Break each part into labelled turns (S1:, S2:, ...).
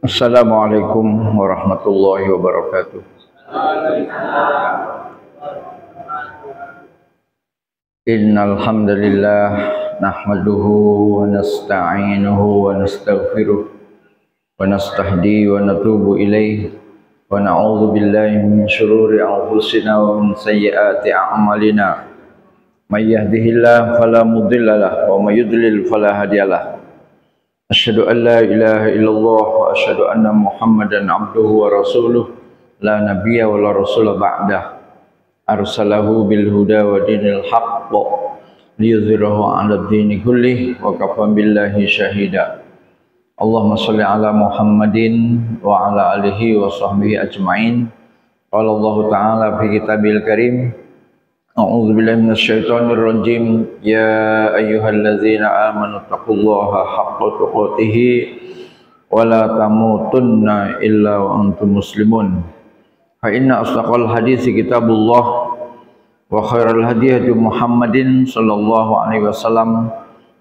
S1: Assalamualaikum warahmatullahi wabarakatuh. Innal hamdalillah nahmaduhu wa nasta'inuhu wa nastaghfiruh wa nastahdi wa natubu ilaih wa na'udzu billahi min syururi anfusina wa min sayyiati a'malina. May yahdihillahu fala mudhillalah wa may yudlil fala hadiyalah. Asyhadu an la ilaha illallah wa asyhadu anna Muhammadan abduhu wa rasuluh la nabiyya wa la rasula ba'dah. Arsalahu bil huda wa dinil haqq liyudhhirahu 'ala ad-dini kullih wa kafa billahi syahida. Allahumma shalli ala Muhammadin wa ala alihi wa sahbihi ajma'in. Qala Allah ta'ala fi kitabil karim, a'udzu billahi minasyaitonir rajim. Ya ayyuhalladzina amanu taqullaha haqqa tuqatih wa la tamutunna illa wa antum muslimun. Fa inna asdaqal hadits kitabullah wa khairal hadi Muhammadin sallallahu alaihi wasallam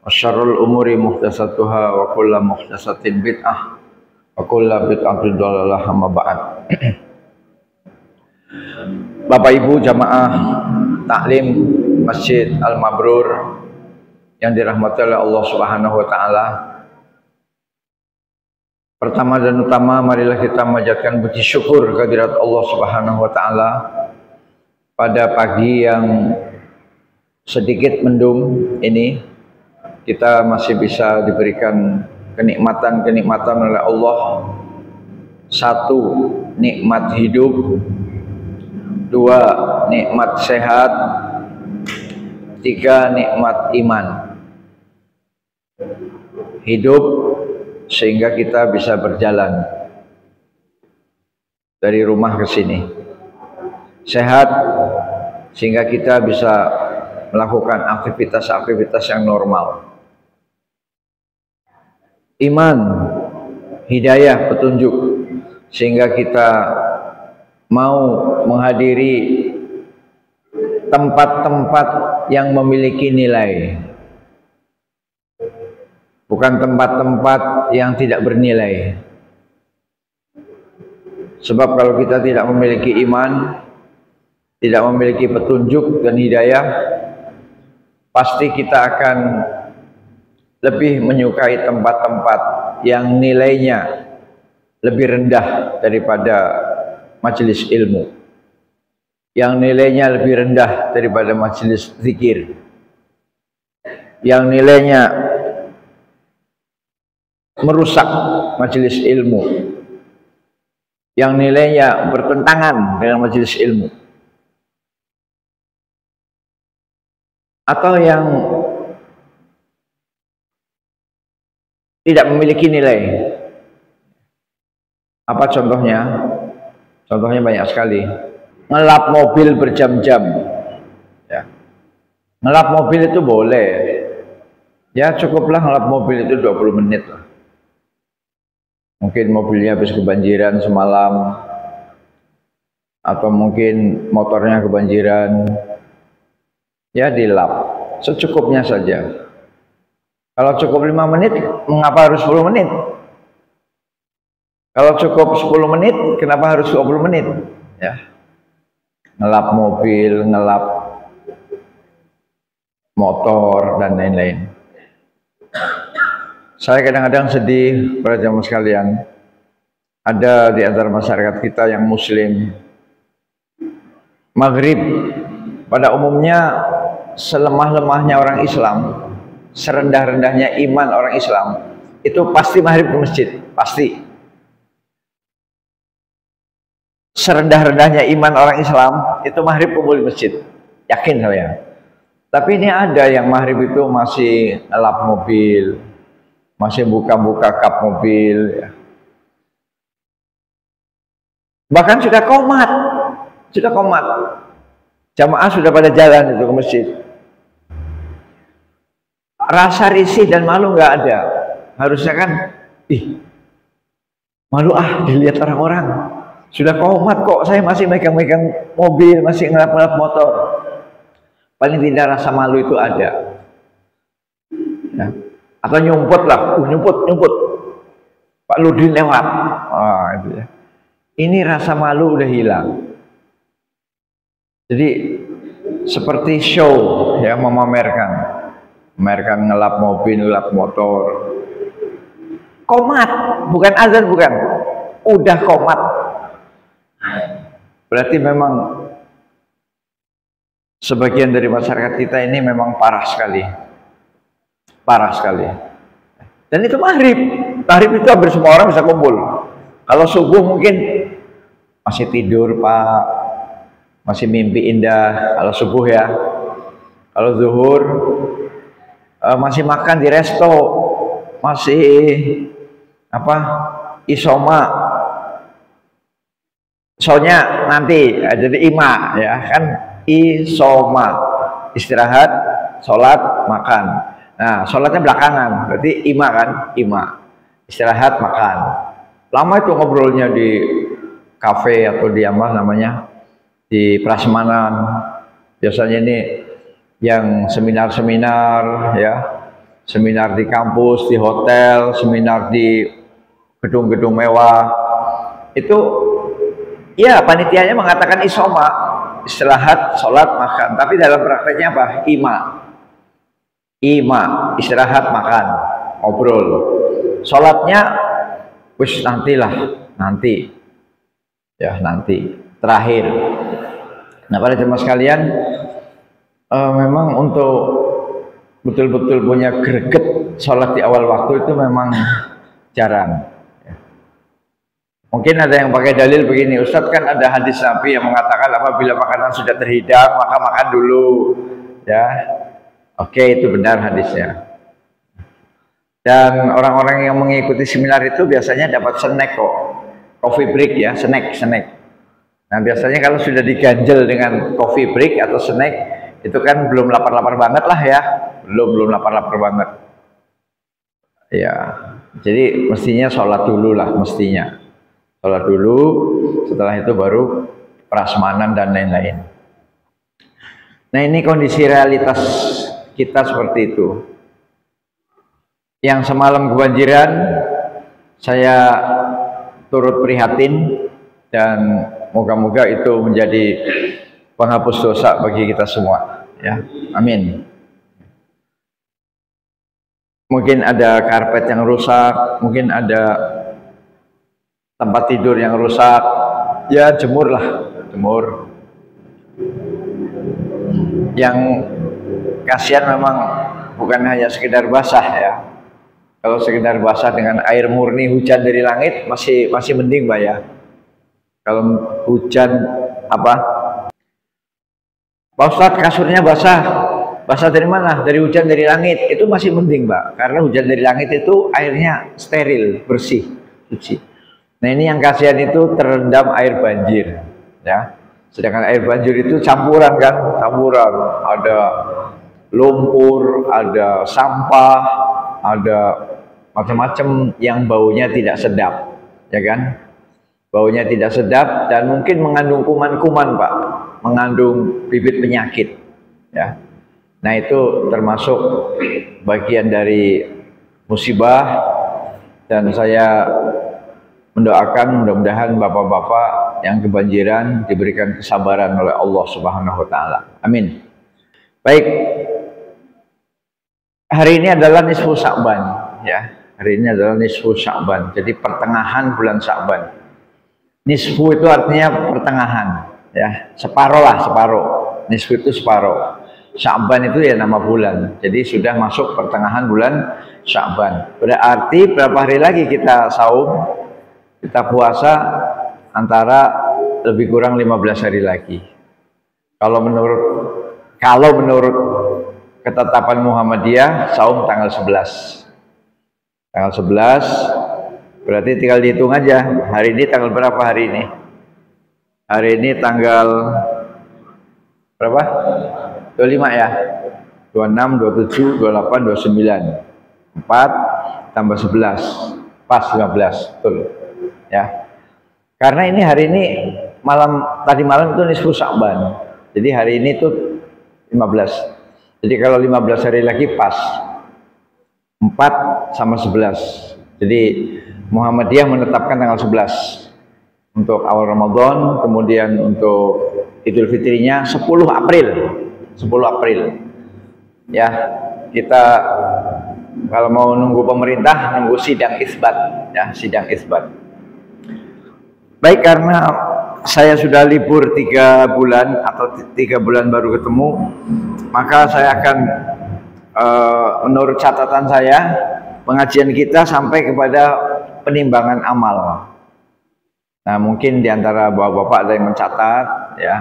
S1: wa syarrul umuri muhdatsatuha wa kullu muhdatsatin bid'ah wa kullu bid'atin dhalalah amma ba'd. Bapak Ibu jamaah taklim Masjid Al-Mabrur yang dirahmati oleh Allah Subhanahu wa taala. Pertama dan utama, marilah kita memanjatkan puji syukur kehadirat Allah Subhanahu wa taala pada pagi yang sedikit mendung ini. Kita masih bisa diberikan kenikmatan-kenikmatan oleh Allah. Satu, nikmat hidup. Dua, nikmat sehat. Tiga, nikmat iman. Hidup sehingga kita bisa berjalan dari rumah ke sini. Sehat sehingga kita bisa melakukan aktivitas-aktivitas yang normal. Iman, hidayah, petunjuk sehingga kita mau menghadiri tempat-tempat yang memiliki nilai, bukan tempat-tempat yang tidak bernilai. Sebab kalau kita tidak memiliki iman, tidak memiliki petunjuk dan hidayah, pasti kita akan lebih menyukai tempat-tempat yang nilainya lebih rendah daripada majelis ilmu, yang nilainya lebih rendah daripada majelis zikir, yang nilainya merusak majelis ilmu, yang nilainya bertentangan dengan majelis ilmu, atau yang tidak memiliki nilai. Apa contohnya? Contohnya banyak sekali. Ngelap mobil berjam-jam, ya. Ngelap mobil itu boleh, ya cukuplah ngelap mobil itu 20 menit lah. Mungkin mobilnya habis kebanjiran semalam, atau mungkin motornya kebanjiran, ya dilap secukupnya saja. Kalau cukup 5 menit, mengapa harus 10 menit? Kalau cukup 10 menit, kenapa harus 20 menit? Ya. Ngelap mobil, ngelap motor, dan lain-lain. Saya kadang-kadang sedih pada jamaah sekalian. Ada di antara masyarakat kita yang muslim, maghrib pada umumnya selemah-lemahnya orang Islam, serendah-rendahnya iman orang Islam, itu pasti maghrib ke masjid, pasti. Serendah-rendahnya iman orang Islam itu maghrib kumpul di masjid, yakin saya. Tapi ini ada yang maghrib itu masih ngelap mobil, masih buka-buka kap mobil, ya. Bahkan sudah komat, jamaah sudah pada jalan itu ke masjid. Rasa risih dan malu nggak ada. Harusnya kan, malu dilihat orang-orang. Sudah komat kok, saya masih megang-megang mobil, masih ngelap-ngelap motor. Paling tidak rasa malu itu ada. Ya. Atau nyumput lah, nyumput. Pak Ludin lewat. Itu ya. Ini rasa malu udah hilang. Jadi seperti show ya, memamerkan ngelap mobil, ngelap motor. Komat, bukan azan, bukan. Udah komat. Berarti memang sebagian dari masyarakat kita ini memang parah sekali. Parah sekali. Dan itu maghrib. Maghrib itu hampir semua orang bisa kumpul. Kalau subuh mungkin masih tidur, Pak. Masih mimpi indah kalau subuh ya. Kalau zuhur masih makan di resto, masih apa? Isoma. Soalnya nanti jadi ima ya kan, isoma. Istirahat, sholat, makan. Nah, sholatnya belakangan, berarti ima kan, ima. Istirahat, makan. Lama itu ngobrolnya di kafe atau di apa namanya, di prasmanan. Biasanya ini yang seminar-seminar ya, seminar di kampus, di hotel, seminar di gedung-gedung mewah. Itu ya panitianya mengatakan isoma, istirahat, sholat, makan. Tapi dalam prakteknya apa? Ima, istirahat, makan, ngobrol. Sholatnya wis nantilah, nanti. Ya, nanti. Terakhir. Nah, para jemaah sekalian, memang untuk betul-betul punya greget sholat di awal waktu itu memang jarang. Mungkin ada yang pakai dalil begini, Ustadz kan ada hadis Nabi yang mengatakan apabila makanan sudah terhidang maka makan dulu, ya. Oke, itu benar hadisnya. Dan orang-orang yang mengikuti seminar itu biasanya dapat snack kok, coffee break ya, snack. Nah biasanya kalau sudah diganjel dengan coffee break atau snack, itu kan belum lapar-lapar banget lah ya, belum lapar-lapar banget. Ya, jadi mestinya sholat dulu lah, mestinya. Sholat dulu, setelah itu baru prasmanan dan lain-lain. Nah ini kondisi realitas kita seperti itu. Yang semalam kebanjiran, saya turut prihatin dan moga-moga itu menjadi penghapus dosa bagi kita semua. Ya, amin. Mungkin ada karpet yang rusak, mungkin ada tempat tidur yang rusak, ya jemurlah, jemur. Yang kasihan memang bukan hanya sekedar basah ya. Kalau sekedar basah dengan air murni hujan dari langit masih mending Mbak ya. Kalau hujan apa? Pak Ustadz kasurnya basah. Basah dari mana? Dari hujan dari langit. Itu masih mending Mbak, karena hujan dari langit itu airnya steril, bersih, suci. Nah ini yang kasihan itu terendam air banjir ya. Sedangkan air banjir itu campuran kan, campuran. Ada lumpur, ada sampah, ada macam-macam yang baunya tidak sedap, ya kan? Baunya tidak sedap dan mungkin mengandung kuman-kuman, Pak, mengandung bibit penyakit, ya. Nah itu termasuk bagian dari musibah dan saya mendoakan mudah-mudahan bapak-bapak yang kebanjiran diberikan kesabaran oleh Allah Subhanahu wa taala. Amin. Baik. Hari ini adalah nisfu Sya'ban ya. Hari ini adalah nisfu Sya'ban. Jadi pertengahan bulan Sya'ban. Nisfu itu artinya pertengahan ya. Separuh lah, separuh. Nisfu itu separuh. Sya'ban itu ya nama bulan. Jadi sudah masuk pertengahan bulan Sya'ban. Berarti berapa hari lagi kita saum? Kita puasa antara lebih kurang 15 hari lagi. Kalau menurut ketetapan Muhammadiyah, saum tanggal 11. Tanggal 11 berarti tinggal dihitung aja. Hari ini tanggal berapa hari ini? Hari ini tanggal berapa? 25 ya. 26, 27, 28, 29. 4 tambah 11. Pas 15, betul. Ya, karena ini hari ini tadi malam itu nisfu Sya'ban. Jadi hari ini tuh 15. Jadi kalau 15 hari lagi pas 4 sama 11. Jadi Muhammadiyah menetapkan tanggal 11 untuk awal Ramadan, kemudian untuk Idul Fitrinya 10 April. 10 April. Ya, kita kalau mau nunggu pemerintah, nunggu sidang isbat, ya, sidang isbat. Baik, karena saya sudah libur 3 bulan atau 3 bulan baru ketemu, maka saya akan menurut catatan saya, pengajian kita sampai kepada penimbangan amal. Nah, mungkin diantara bapak-bapak ada yang mencatat, ya.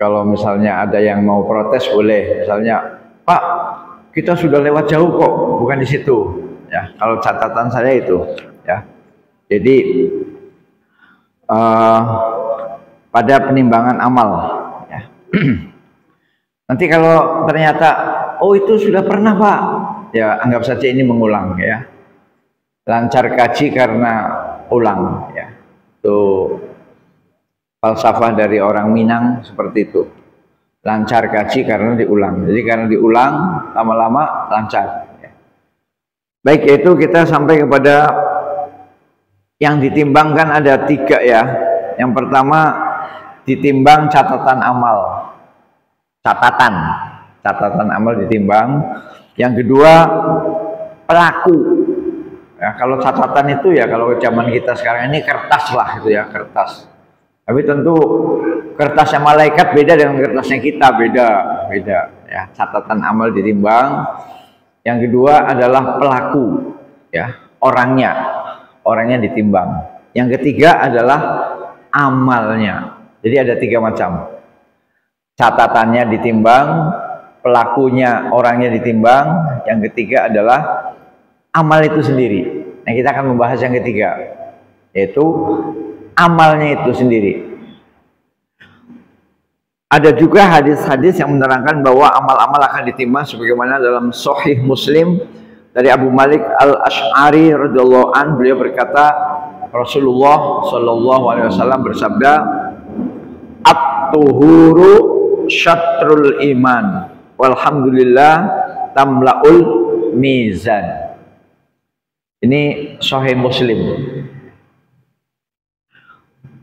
S1: Kalau misalnya ada yang mau protes boleh, misalnya, Pak, kita sudah lewat jauh kok, bukan di situ. Ya, kalau catatan saya itu, ya. Jadi pada penimbangan amal, ya. Nanti kalau ternyata, oh itu sudah pernah Pak, ya anggap saja ini mengulang, ya. Lancar kaji karena ulang, ya. Itu falsafah dari orang Minang seperti itu. Lancar kaji karena diulang. Jadi karena diulang, lama-lama lancar. Ya. Baik, yaitu kita sampai kepada yang ditimbangkan ada 3, ya. Yang pertama ditimbang catatan amal. Catatan amal ditimbang. Yang kedua pelaku. Ya, kalau catatan itu ya kalau zaman kita sekarang ini kertas lah itu ya, kertas. Tapi tentu kertasnya malaikat beda dengan kertasnya kita, beda ya. Catatan amal ditimbang. Yang kedua adalah pelaku, ya, orangnya ditimbang. Yang ketiga adalah amalnya. Jadi ada 3 macam. Catatannya ditimbang, pelakunya, orangnya ditimbang. Yang ketiga adalah amal itu sendiri. Nah, kita akan membahas yang ketiga, yaitu amalnya itu sendiri. Ada juga hadis-hadis yang menerangkan bahwa amal-amal akan ditimbang sebagaimana dalam Sahih Muslim dari Abu Malik Al-Asy'ari radhiyallahu an, beliau berkata, Rasulullah sallallahu alaihi wasallam bersabda, "At-tuhuru syatrul iman, walhamdulillah tamlaul mizan." Ini Sahih Muslim.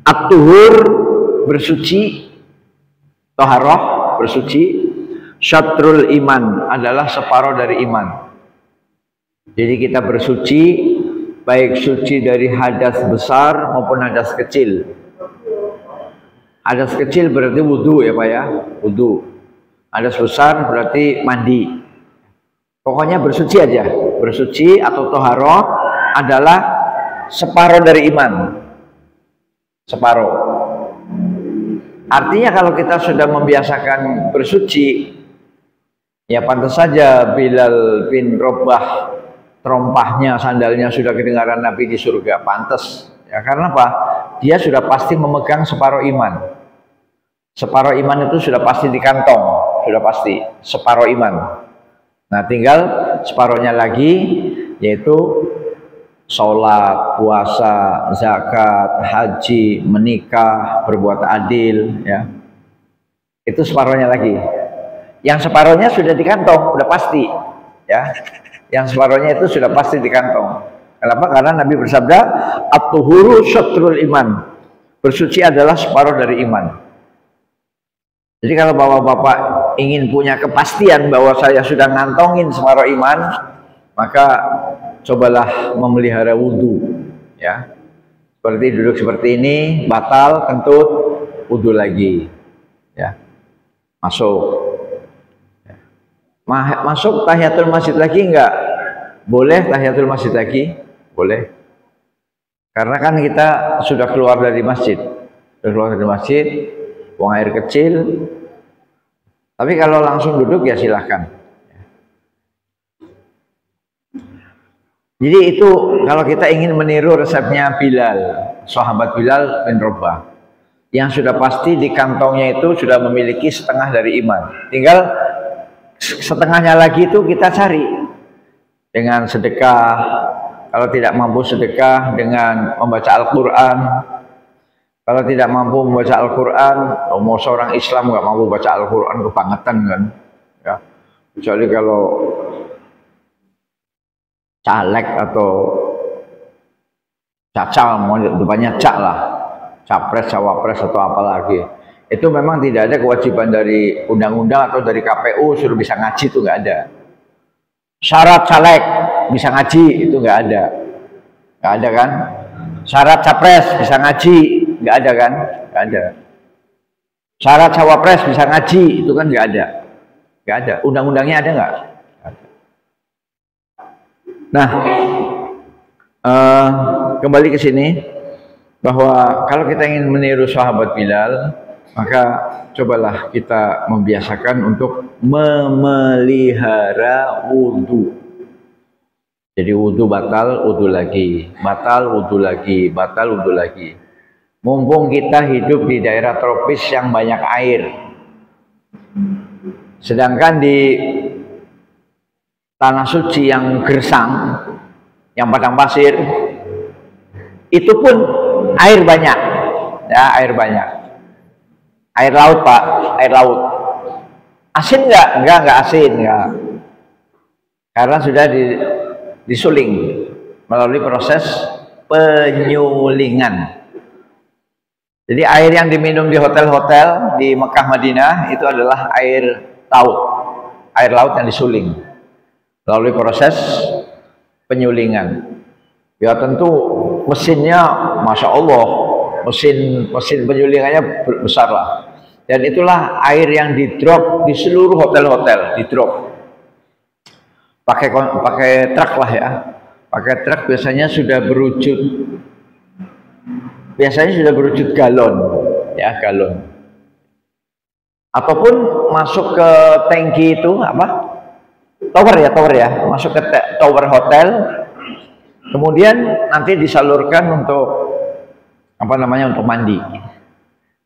S1: At-tuhur bersuci, taharah bersuci, syatrul iman adalah separuh dari iman. Jadi kita bersuci, baik suci dari hadas besar maupun hadas kecil. Hadas kecil berarti wudhu ya Pak ya, wudhu. Hadas besar berarti mandi. Pokoknya bersuci aja. Bersuci atau taharah adalah separuh dari iman. Separuh. Artinya kalau kita sudah membiasakan bersuci, ya pantas saja Bilal bin Rabah terompahnya, sandalnya sudah kedengaran Nabi di surga, pantas. Ya karena apa? Dia sudah pasti memegang separuh iman. Separuh iman itu sudah pasti di kantong, sudah pasti separuh iman. Nah, tinggal separuhnya lagi, yaitu sholat, puasa, zakat, haji, menikah, berbuat adil, ya. Itu separuhnya lagi. Yang separuhnya sudah di kantong, sudah pasti, ya. Yang separuhnya itu sudah pasti di kantong. Kenapa? Karena Nabi bersabda, "At-tuhuru syatrul iman." Bersuci adalah separuh dari iman. Jadi kalau bapak-bapak ingin punya kepastian bahwa saya sudah ngantongin separuh iman, maka cobalah memelihara wudhu, ya. Seperti duduk seperti ini, batal, kentut, wudhu lagi, ya. Masuk, ya. Masuk tahiyatul masjid lagi enggak? Boleh tahiyatul masjid lagi, boleh. Karena kan kita sudah keluar dari masjid, buang air kecil. Tapi kalau langsung duduk ya silahkan. Jadi itu kalau kita ingin meniru resepnya Bilal, sahabat Bilal bin Rabah, yang sudah pasti di kantongnya itu sudah memiliki setengah dari iman. Tinggal setengahnya lagi itu kita cari dengan sedekah. Kalau tidak mampu sedekah dengan membaca Al-Quran. Kalau tidak mampu membaca Al-Quran, mau seorang Islam nggak mampu baca Al-Quran kebangetan kan? Ya. Kecuali kalau caleg atau cacal, mau depannya cak lah, capres, cawapres atau apa lagi. Itu memang tidak ada kewajiban dari undang-undang atau dari KPU suruh bisa ngaji, itu nggak ada. Syarat caleg bisa ngaji itu nggak ada kan? Syarat capres bisa ngaji nggak ada kan? Nggak ada. Syarat cawapres bisa ngaji itu kan nggak ada. Undang-undangnya ada nggak? Nah, kembali ke sini bahwa kalau kita ingin meniru sahabat Bilal, maka cobalah kita membiasakan untuk memelihara wudhu. Jadi wudhu batal, wudhu lagi, batal, wudhu lagi, batal, wudhu lagi. Mumpung kita hidup di daerah tropis yang banyak air, sedangkan di tanah suci yang gersang, yang padang pasir, itu pun air banyak, ya air banyak. Air laut Pak, air laut. Asin nggak? Nggak asin, nggak. Karena sudah disuling melalui proses penyulingan. Jadi air yang diminum di hotel-hotel di Mekah Madinah itu adalah air laut yang disuling melalui proses penyulingan. Ya tentu mesinnya, masya Allah, mesin penyulingannya besar lah. Dan itulah air yang di-drop di seluruh hotel-hotel, di-drop. Pakai truk lah ya. Pakai truk biasanya sudah berwujud galon, ya galon. Ataupun masuk ke tangki itu apa? Tower ya, masuk ke tower hotel. Kemudian nanti disalurkan untuk untuk mandi.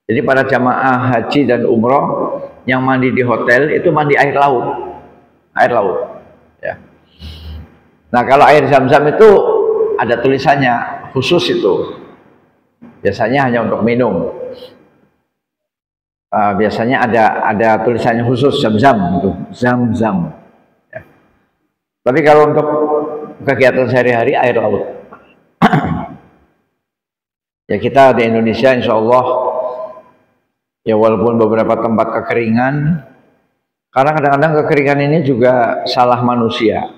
S1: Jadi para jamaah haji dan umroh yang mandi di hotel itu mandi air laut, ya. Nah kalau air zam-zam itu ada tulisannya khusus itu, biasanya hanya untuk minum. Biasanya ada tulisannya khusus zam-zam, itu zam-zam. Ya. Tapi kalau untuk kegiatan sehari-hari air laut. Ya kita di Indonesia insya Allah, ya walaupun beberapa tempat kekeringan, karena kadang-kadang kekeringan ini juga salah manusia,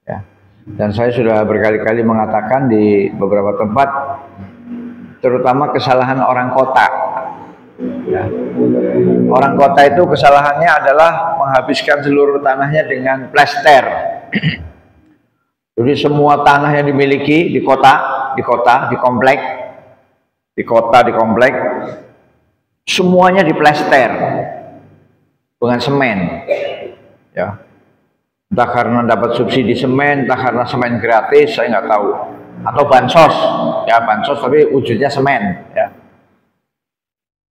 S1: ya. Dan saya sudah berkali-kali mengatakan di beberapa tempat, terutama kesalahan orang kota. Ya. Orang kota itu kesalahannya adalah menghabiskan seluruh tanahnya dengan plester. Jadi semua tanah yang dimiliki di komplek, semuanya diplester dengan semen, ya. Entah karena dapat subsidi semen, entah karena semen gratis, saya nggak tahu, atau bansos, ya bansos tapi wujudnya semen, ya.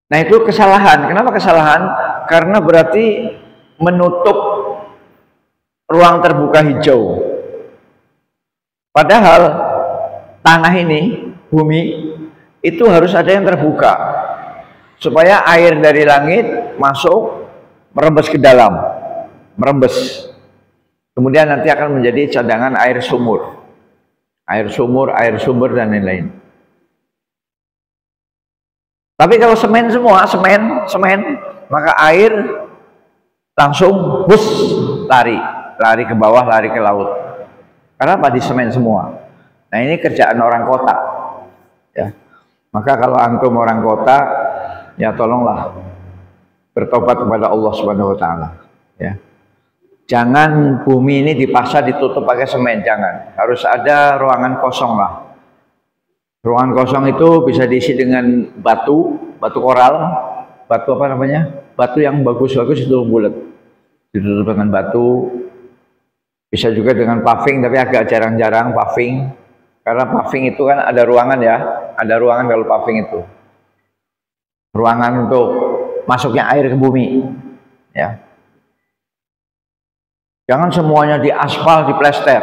S1: Nah itu kesalahan. Kenapa kesalahan? Karena berarti menutup ruang terbuka hijau. Padahal tanah ini, bumi itu harus ada yang terbuka supaya air dari langit masuk, merembes ke dalam, kemudian nanti akan menjadi cadangan air sumur dan lain-lain. Tapi kalau semen semua, semen, maka air langsung bus lari ke bawah, lari ke laut. Karena apa? Di semen semua. Nah ini kerjaan orang kota, ya. Maka kalau antum orang kota, ya tolonglah bertobat kepada Allah Subhanahu Wa Taala, ya. Jangan bumi ini dipaksa ditutup pakai semen, jangan. Harus ada ruangan kosong lah. Ruangan kosong itu bisa diisi dengan batu koral, batu yang bagus-bagus itu bulat, ditutup dengan batu. Bisa juga dengan paving, tapi agak jarang-jarang paving, karena paving itu kan ada ruangan ya, ada ruangan kalau paving itu, ruangan untuk masuknya air ke bumi, ya. Jangan semuanya di aspal, di plester.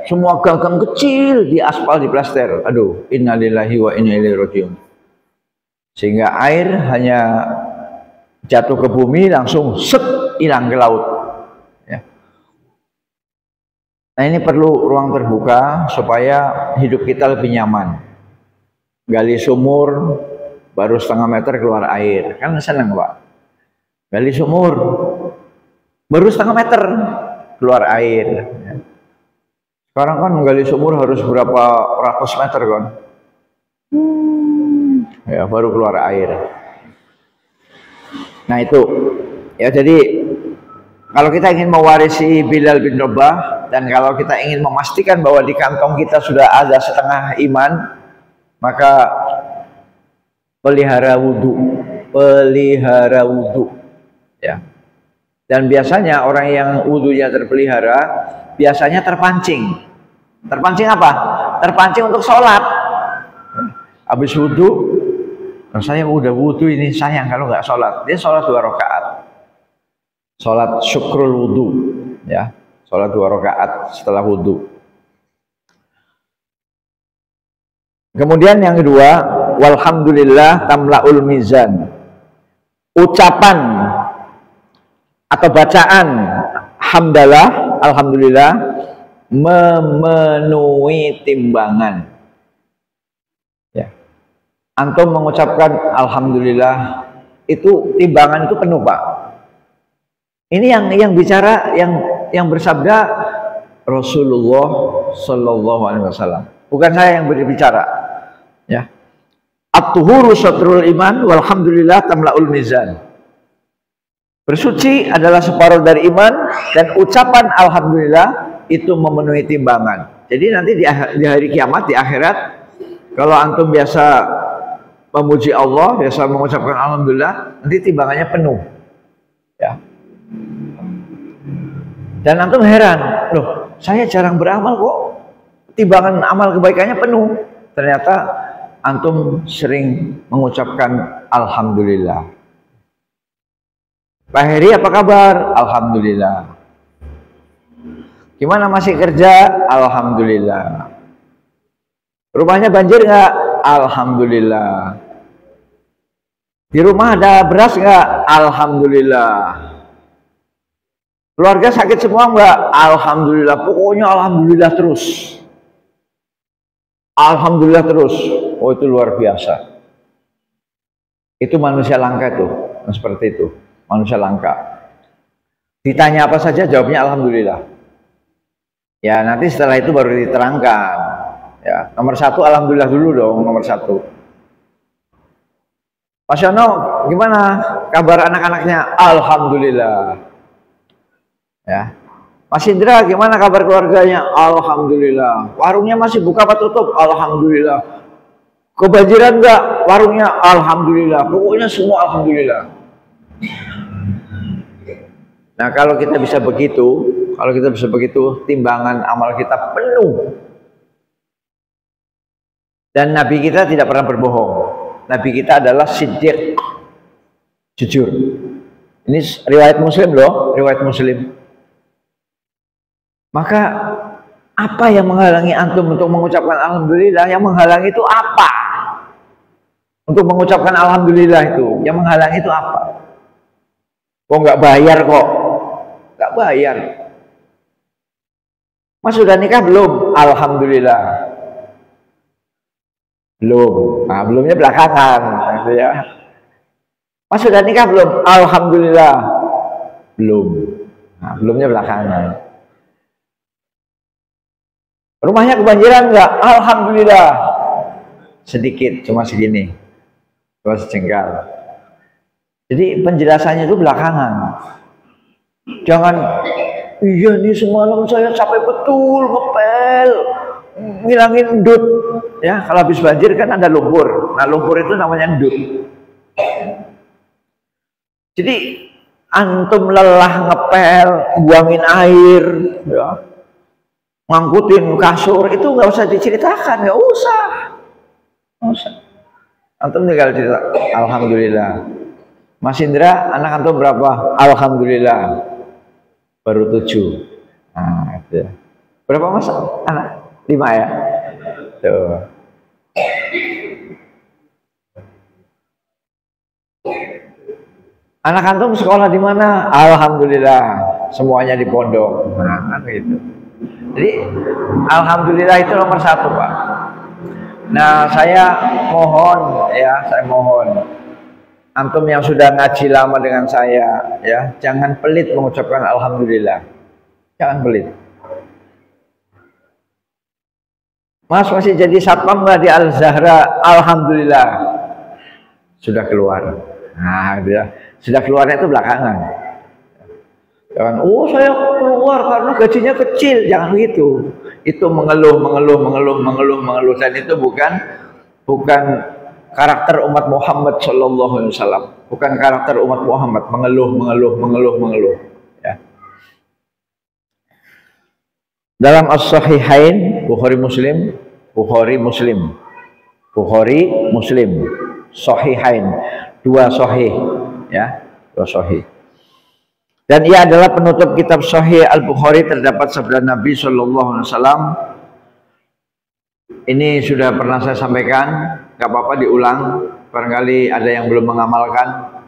S1: Semua gang-gang kecil di aspal, di plester. Aduh, innalillahi wa inna ilaihi rajiun. Sehingga air hanya jatuh ke bumi langsung set hilang ke laut. Ya. Nah ini perlu ruang terbuka supaya hidup kita lebih nyaman. gali sumur baru setengah meter keluar air, kan seneng Pak. Gali sumur baru setengah meter keluar air. Sekarang kan menggali sumur harus berapa ratus meter kan, ya baru keluar air. Nah itu ya, jadi kalau kita ingin mewarisi Bilal bin Rabah, dan kalau kita ingin memastikan bahwa di kantong kita sudah ada setengah iman, maka pelihara wudhu ya. Dan biasanya orang yang wudhunya terpelihara biasanya terpancing apa? Terpancing untuk sholat. Habis wudhu, saya udah wudhu ini, sayang kalau nggak sholat. Dia sholat 2 rakaat, sholat syukrul wudhu ya, sholat 2 rakaat setelah wudhu. Kemudian yang kedua, walhamdulillah tamlaul mizan. Ucapan atau bacaan hamdalah, alhamdulillah, memenuhi timbangan. Ya. Antum mengucapkan alhamdulillah, itu timbangan itu penuh Pak. Ini yang bicara, yang bersabda Rasulullah Shallallahu Alaihi Wasallam, bukan saya yang berbicara. Ya, at-tuhuru syatrul iman, walhamdulillah tamlaul mizan. Bersuci adalah separuh dari iman, dan ucapan alhamdulillah itu memenuhi timbangan. Jadi nanti di hari kiamat, di akhirat, kalau antum biasa memuji Allah, biasa mengucapkan alhamdulillah, nanti timbangannya penuh. Ya. Dan antum heran, loh, saya jarang beramal kok timbangan amal kebaikannya penuh. Ternyata antum sering mengucapkan alhamdulillah. Pak Heri apa kabar? Alhamdulillah. Gimana masih kerja? Alhamdulillah. Rumahnya banjir nggak? Alhamdulillah. Di rumah ada beras nggak? Alhamdulillah. Keluarga sakit semua nggak? Alhamdulillah. Pokoknya alhamdulillah terus. Alhamdulillah terus. Oh, itu luar biasa. Itu manusia langka tuh, seperti itu. Manusia langka. Ditanya apa saja jawabnya alhamdulillah. Ya, nanti setelah itu baru diterangkan. Ya, nomor 1 alhamdulillah dulu dong, nomor 1. Mas Yono, gimana kabar anak-anaknya? Alhamdulillah. Ya. Mas Indra, gimana kabar keluarganya? Alhamdulillah. Warungnya masih buka apa tutup? Alhamdulillah. Kebanjiran enggak warungnya? Alhamdulillah. Pokoknya semua alhamdulillah. Nah, kalau kita bisa begitu, timbangan amal kita penuh. Dan Nabi kita tidak pernah berbohong. Nabi kita adalah siddiq, jujur. Ini riwayat Muslim loh, riwayat Muslim. Maka apa yang menghalangi antum untuk mengucapkan alhamdulillah? Yang menghalangi itu apa? Untuk mengucapkan alhamdulillah itu, yang menghalangi itu apa? Kok nggak bayar kok? Nggak bayar. Mas sudah nikah belum? Alhamdulillah. Belum. Nah, belumnya belakangan, gitu ya. Mas sudah nikah belum? Alhamdulillah. Belum. Nah, belumnya belakangan. Rumahnya kebanjiran enggak? Alhamdulillah. Sedikit, cuma segini. Cuma sejengkal. Jadi penjelasannya itu belakangan. Jangan, iya nih semalam saya capek betul ngepel, ngilangin endut. Ya, kalau habis banjir kan ada lumpur. Nah, lumpur itu namanya endut. Jadi antum lelah ngepel, buangin air, ya, ngangkutin kasur, itu nggak usah diceritakan, nggak usah. Nggak usah. Antum tinggal cerita, alhamdulillah. Mas Indra, anak antum berapa? Alhamdulillah. Baru 7. Nah, itu. Berapa mas anak? 5 ya? Tuh. Anak antum sekolah di mana? Alhamdulillah, semuanya di pondok. Nah, kan gitu. Jadi, alhamdulillah itu nomor 1, Pak. Nah, saya mohon ya, saya mohon antum yang sudah ngaji lama dengan saya ya, jangan pelit mengucapkan alhamdulillah. Jangan pelit. Mas masih jadi satpam nggak di Al-Zahra? Alhamdulillah sudah keluar. Nah, sudah keluarnya itu belakangan. Jangan, oh saya keluar karena gajinya kecil. Jangan begitu. Itu mengeluh. Dan itu bukan karakter umat Muhammad Sallallahu Alaihi Wasallam. Bukan karakter umat Muhammad mengeluh. Ya. Dalam As-Sahihain Bukhari Muslim, Sahihain, dua sahih, ya, dua sahih. Dan ia adalah penutup kitab Sahih Al-Bukhari. Terdapat sabda Nabi Sallallahu Alaihi Wasallam. Ini sudah pernah saya sampaikan, gak apa-apa diulang, barangkali ada yang belum mengamalkan.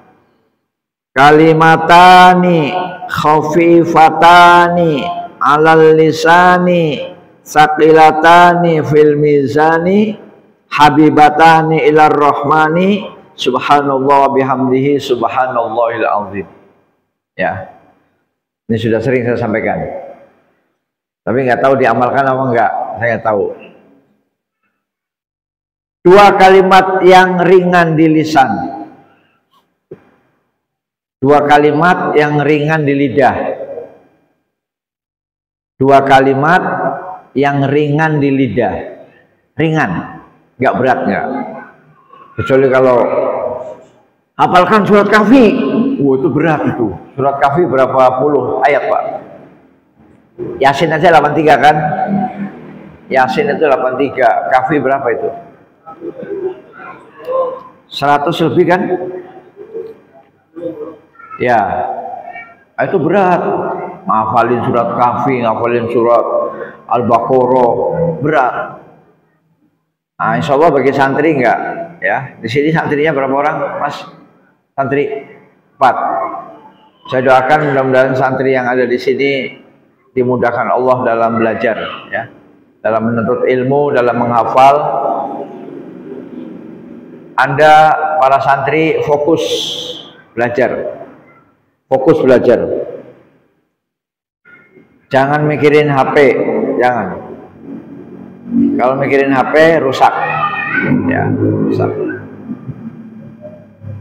S1: Kalimatani khafifatani alal lisani saqilatani fil mizani habibatani ilar rahmani subhanallah bihamdihi subhanallahil azim. Ya, ini sudah sering saya sampaikan, tapi nggak tahu diamalkan apa enggak. Saya tahu dua kalimat yang ringan di lisan, dua kalimat yang ringan di lidah, dua kalimat yang ringan di lidah, ringan, nggak berat nggak. Kecuali kalau hafalkan surat Kahfi. Itu berat itu. Surat Kahfi berapa puluh ayat, Pak? Yasin aja 83 kan? Yasin itu 83. Kahfi berapa itu? 100 lebih kan? Ya. Itu berat. Ngafalin surat Kahfi, ngafalin surat Al-Baqarah, berat. Nah, insya Allah bagi santri enggak? Ya, di sini santrinya berapa orang, Mas? Santri 4. Saya doakan mudah-mudahan santri yang ada di sini dimudahkan Allah dalam belajar, ya, dalam menuntut ilmu, dalam menghafal. Anda para santri fokus belajar, Jangan mikirin HP, jangan. Kalau mikirin HP rusak, ya, rusak.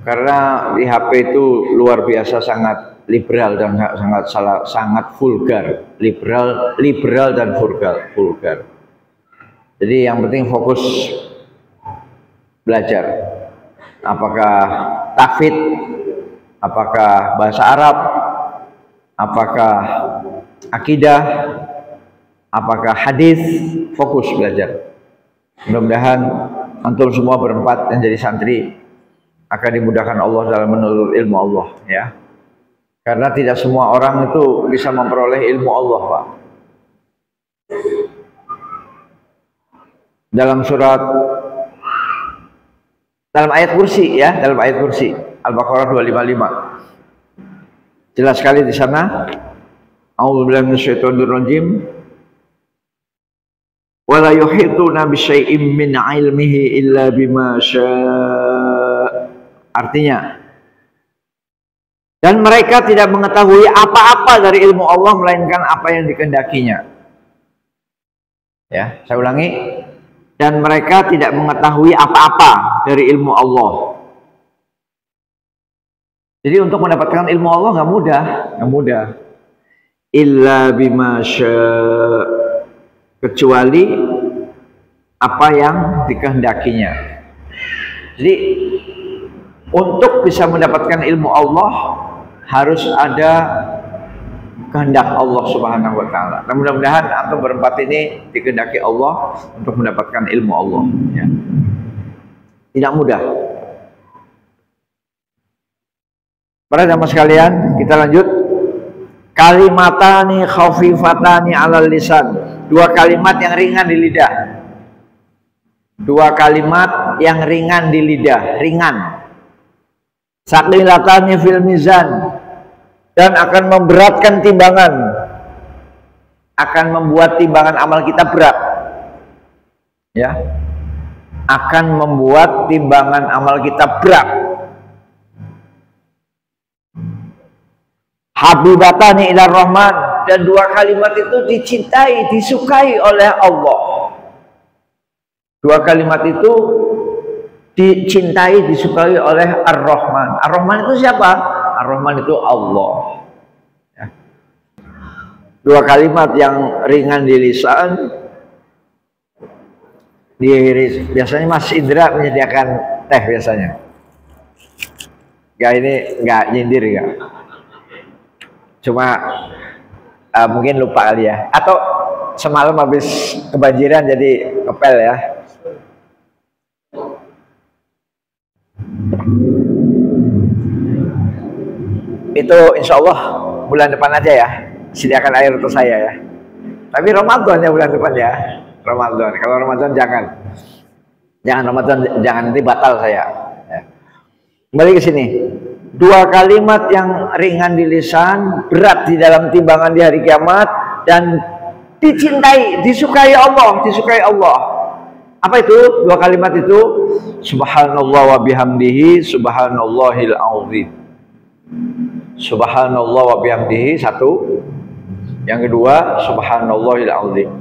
S1: Karena di HP itu luar biasa sangat liberal dan sangat vulgar, liberal dan vulgar. Jadi yang penting fokus belajar. Apakah tahfidz, apakah bahasa Arab, apakah akidah, apakah hadis, fokus belajar. Mudah-mudahan antum semua berempat yang jadi santri akan dimudahkan Allah dalam menuntut ilmu Allah, ya. Karena tidak semua orang itu bisa memperoleh ilmu Allah, Pak. Dalam ayat kursi, ya, dalam ayat kursi Al-Baqarah 255. Jelas sekali di sana. A'udzubillahi minasyaitonir rajim. Wa la yuhituna bi syai'in min 'ilmihi illa bima syaa. Artinya, dan mereka tidak mengetahui apa-apa dari ilmu Allah melainkan apa yang dikehendakinya. Ya, saya ulangi. Dan mereka tidak mengetahui apa-apa dari ilmu Allah. Jadi untuk mendapatkan ilmu Allah nggak mudah. Illa bima syaa, kecuali apa yang dikehendakinya. Jadi untuk bisa mendapatkan ilmu Allah harus ada kehendak Allah Subhanahu wa taala. Nah, mudah-mudahan antum berempat ini dikehendaki Allah untuk mendapatkan ilmu Allah, ya. Tidak mudah. Para jamaah sekalian, kita lanjut. Kalimatani khafifatani 'alal lisan. Dua kalimat yang ringan di lidah. Dua kalimat yang ringan di lidah, ringan. Saqilatani fil mizan, dan akan memberatkan timbangan, akan membuat timbangan amal kita berat, ya. akan membuat timbangan amal kita berat. Habibatani ilar rahman, dan dua kalimat itu dicintai, disukai oleh Allah. Dua kalimat itu dicintai, disukai oleh Ar-Rahman. Ar-Rahman itu siapa? Ar-Rahman itu Allah. Ya. Dua kalimat yang ringan di lisan. Biasanya Mas Indra menyediakan teh biasanya. Gak, ini nggak nyindir ya. Cuma mungkin lupa kali ya. Atau semalam habis kebanjiran jadi kepel ya. Itu insya Allah bulan depan aja ya, sediakan air untuk saya ya. Tapi Ramadan ya bulan depan ya, Ramadan. Kalau Ramadan jangan Ramadan, jangan, nanti batal saya ya. Kembali ke sini, dua kalimat yang ringan di lisan, berat di dalam timbangan di hari kiamat, dan dicintai, disukai Allah, Apa itu dua kalimat itu? Subhanallah wa bihamdihi, subhanallahil azim. Subhanallah wa bihamdihi, satu. Yang kedua, subhanallahil azim.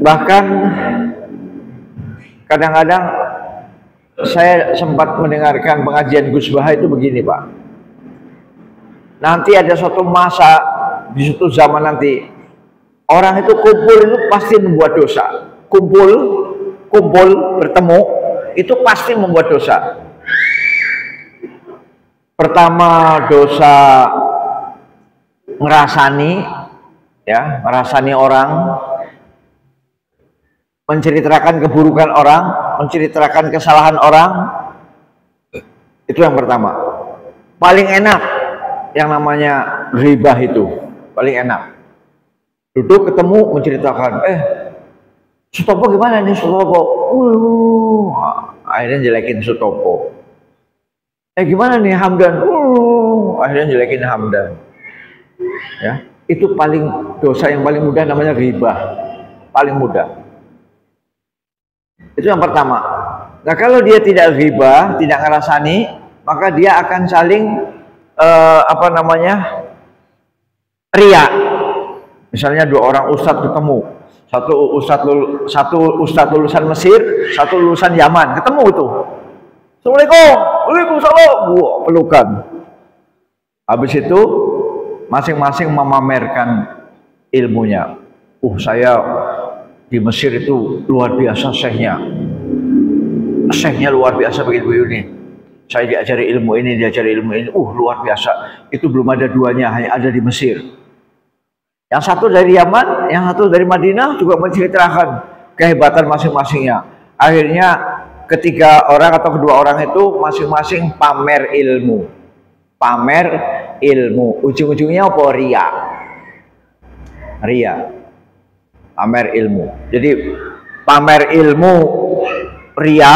S1: Bahkan kadang-kadang saya sempat mendengarkan pengajian Gus Baha itu begini, Pak. Nanti ada suatu masa, di suatu zaman nanti, orang itu kumpul itu pasti membuat dosa. Kumpul bertemu itu pasti membuat dosa. Pertama, dosa ngerasani orang, menceritakan keburukan orang, menceritakan kesalahan orang. Itu yang pertama. Paling enak yang namanya ghibah itu, paling enak. Duduk ketemu menceritakan, Sutopo gimana nih Sutopo? Akhirnya jelekin Sutopo. Gimana nih Hamdan? Akhirnya jelekin Hamdan. Ya, itu paling dosa yang paling mudah, namanya ghibah. Paling mudah. Itu yang pertama. Nah, kalau dia tidak ghibah, tidak ngerasani, maka dia akan saling riya. Misalnya dua orang ustadz ketemu, satu ustadz lulusan Mesir, satu lulusan Yaman, ketemu tuh. Assalamualaikum, waalaikumsalam, pelukan. Habis itu masing-masing memamerkan ilmunya. Saya di Mesir itu luar biasa syekhnya luar biasa begini. Saya diajari ilmu ini, luar biasa. Itu belum ada duanya, hanya ada di Mesir. Yang satu dari Yaman, yang satu dari Madinah juga menceritakan kehebatan masing-masingnya. Akhirnya ketiga orang atau kedua orang itu masing-masing pamer ilmu. Ujung-ujungnya apa? Ria. Pamer ilmu. Jadi pamer ilmu, ria,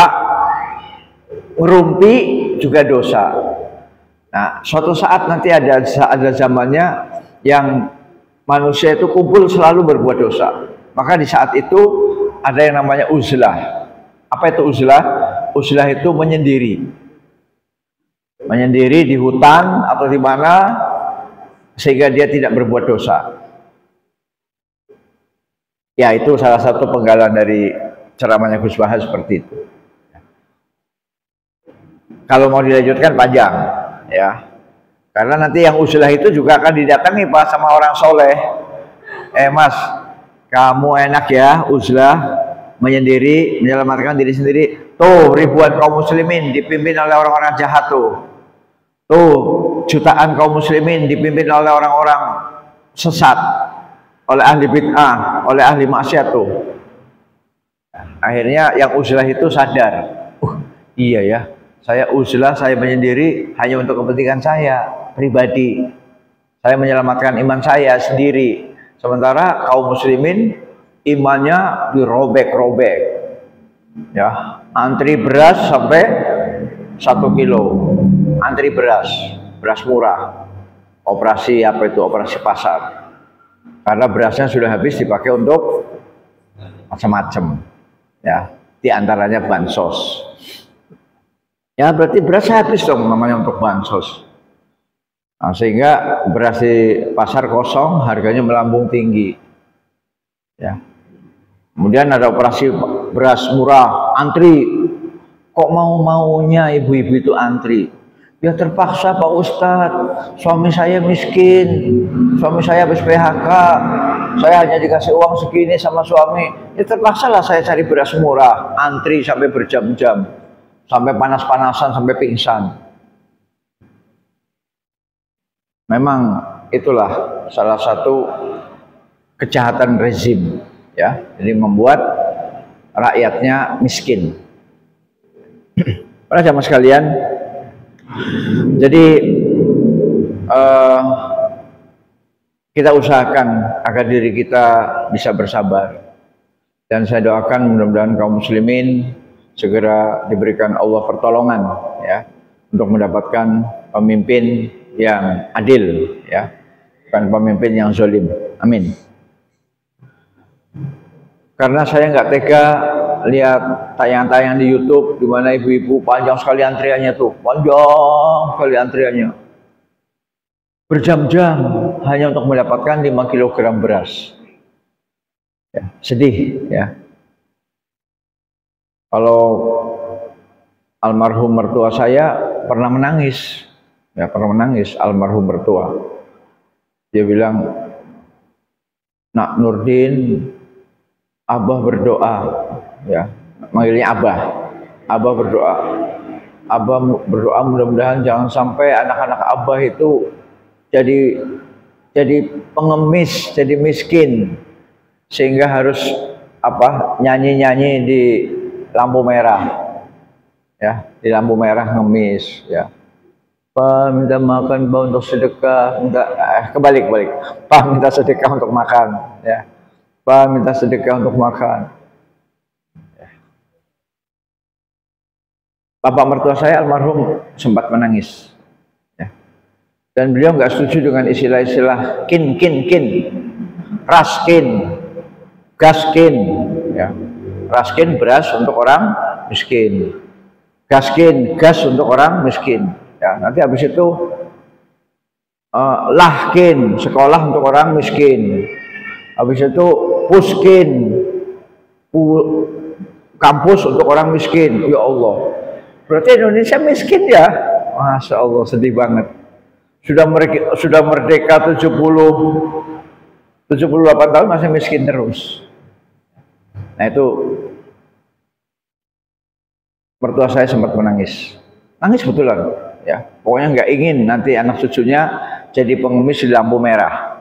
S1: ngerumpi juga dosa. Nah, suatu saat nanti ada zamannya yang manusia itu kumpul selalu berbuat dosa. Maka di saat itu ada yang namanya uzlah. Apa itu uzlah? Uzlah itu menyendiri. Menyendiri di hutan atau di mana sehingga dia tidak berbuat dosa. Ya, itu salah satu penggalan dari ceramahnya Gus Baha seperti itu. Kalau mau dilanjutkan panjang, ya. Karena nanti yang uzlah itu juga akan didatangi Pak sama orang soleh. Mas, kamu enak ya uzlah, menyendiri, menyelamatkan diri sendiri. Tuh ribuan kaum muslimin dipimpin oleh orang-orang jahat tuh. Tuh jutaan kaum muslimin dipimpin oleh orang-orang sesat, oleh ahli bid'ah, oleh ahli maksiat tuh. Akhirnya yang uzlah itu sadar, iya ya, saya uzlah, saya menyendiri hanya untuk kepentingan saya pribadi. Saya menyelamatkan iman saya sendiri. Sementara kaum muslimin imannya dirobek-robek. Ya, antri beras sampai 1 kilo. Antri beras murah. Operasi apa itu? Operasi pasar. Karena berasnya sudah habis dipakai untuk macam-macam. Ya, di antaranya bansos. Ya berarti beras habis dong namanya untuk bansos. Nah, sehingga beras di pasar kosong, harganya melambung tinggi. Ya. Kemudian ada operasi beras murah, antri. Kok mau-maunya ibu-ibu itu antri? Ya terpaksa Pak Ustadz, suami saya miskin, suami saya habis PHK, saya hanya dikasih uang segini sama suami. Ya terpaksa lah saya cari beras murah, antri sampai berjam-jam, sampai panas-panasan, sampai pingsan. Memang itulah salah satu kejahatan rezim, ya. Jadi membuat rakyatnya miskin. Para jamaah sekalian, jadi kita usahakan agar diri kita bisa bersabar, dan saya doakan mudah-mudahan kaum muslimin segera diberikan Allah pertolongan, ya, untuk mendapatkan pemimpin yang adil, ya, bukan pemimpin yang zalim. Amin. Karena saya nggak tega lihat tayangan-tayangan di YouTube di mana ibu-ibu panjang sekali antriannya tuh, panjang sekali antriannya, berjam-jam hanya untuk mendapatkan 5 kg beras. Ya, sedih, ya. Kalau almarhum mertua saya pernah menangis, ya, pernah menangis almarhum mertua. Dia bilang, "Nak Nurdin, Abah berdoa," ya, manggilnya Abah. Abah berdoa. Abah berdoa mudah-mudahan jangan sampai anak-anak Abah itu jadi pengemis, jadi miskin, sehingga harus nyanyi-nyanyi di lampu merah, ya, di lampu merah ngemis, ya. Pak minta makan, Pak untuk sedekah, minta kebalik. Pak minta sedekah untuk makan, ya. Pak minta sedekah untuk makan. Bapak mertua saya almarhum sempat menangis, ya. Dan beliau nggak setuju dengan istilah-istilah kin, raskin, gaskin, ya. Raskin beras untuk orang miskin, gaskin gas untuk orang miskin, ya. Nanti habis itu lahkin sekolah untuk orang miskin, habis itu puskin kampus untuk orang miskin. Ya Allah, berarti Indonesia miskin, ya. Masya Allah, sedih banget. Sudah merdeka 78 tahun masih miskin terus. Nah itu mertua saya sempat menangis betulan, ya. Pokoknya nggak ingin nanti anak cucunya jadi pengemis di lampu merah,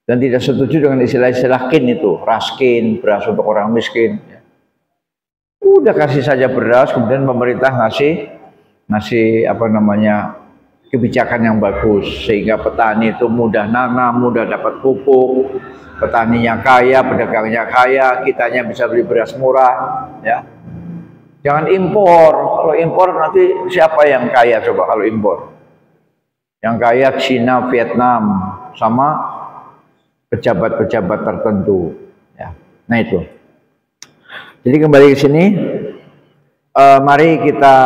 S1: dan tidak setuju dengan istilah-istilah kin itu, raskin, beras untuk orang miskin, ya. Udah kasih saja beras, kemudian pemerintah ngasih kebijakan yang bagus, sehingga petani itu mudah nanam, mudah dapat pupuk, petaninya kaya, pedagangnya kaya, kitanya bisa beli beras murah, ya. Jangan impor. Kalau impor nanti siapa yang kaya coba kalau impor? Yang kaya Cina, Vietnam, sama pejabat-pejabat tertentu, ya. Nah itu. Jadi kembali ke sini, mari kita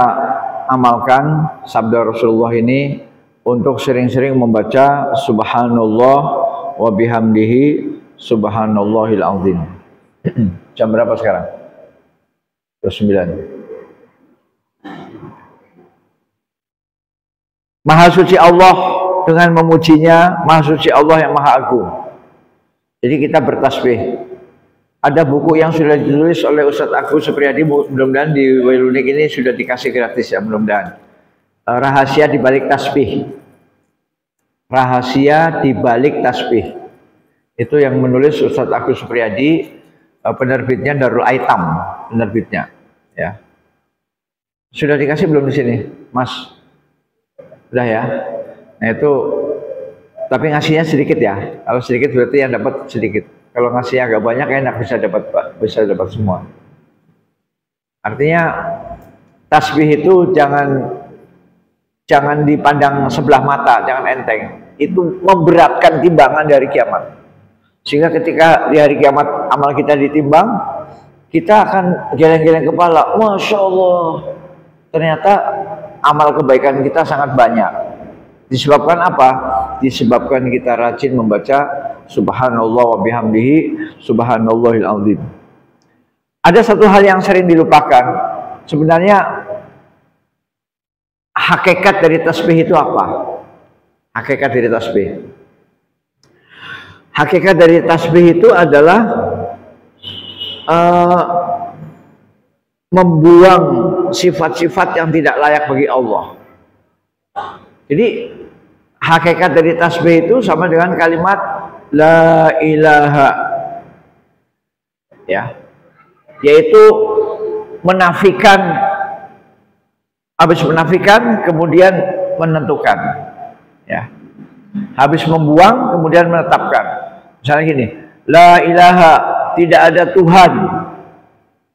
S1: amalkan sabda Rasulullah ini untuk sering-sering membaca Subhanallah wa bihamdihi Subhanallahil azim. Jam berapa sekarang? Jam 9. Maha suci Allah dengan memujinya, maha suci Allah yang maha agung. Jadi kita bertasbih. Ada buku yang sudah ditulis oleh Ustadz Agus Supriyadi, mudah-mudahan di Wailunik ini sudah dikasih gratis, ya, mudah-mudahan. Rahasia di balik tasbih. Rahasia di balik tasbih. Itu yang menulis Ustadz Agus Supriyadi, penerbitnya Darul Aitam, penerbitnya, ya. Sudah dikasih belum di sini, Mas? Sudah, ya. Nah itu, tapi ngasihnya sedikit, ya. Kalau sedikit berarti yang dapat sedikit. Kalau ngasih agak banyak enak, bisa dapat semua. Artinya tasbih itu jangan dipandang sebelah mata, jangan enteng. Itu memberatkan timbangan dari kiamat. Sehingga ketika di hari kiamat amal kita ditimbang, kita akan geleng-geleng kepala. Masya Allah, ternyata amal kebaikan kita sangat banyak. Disebabkan apa? Disebabkan kita rajin membaca Subhanallah wa bihamdihi Subhanallahil azim. Ada satu hal yang sering dilupakan. Sebenarnya hakikat dari tasbih itu apa? Hakikat dari tasbih. Hakikat dari tasbih itu adalah membuang sifat-sifat yang tidak layak bagi Allah. Jadi hakikat dari tasbih itu sama dengan kalimat la ilaha, ya, yaitu menafikan, habis menafikan kemudian menentukan, ya, habis membuang kemudian menetapkan. Misalnya gini, la ilaha, tidak ada Tuhan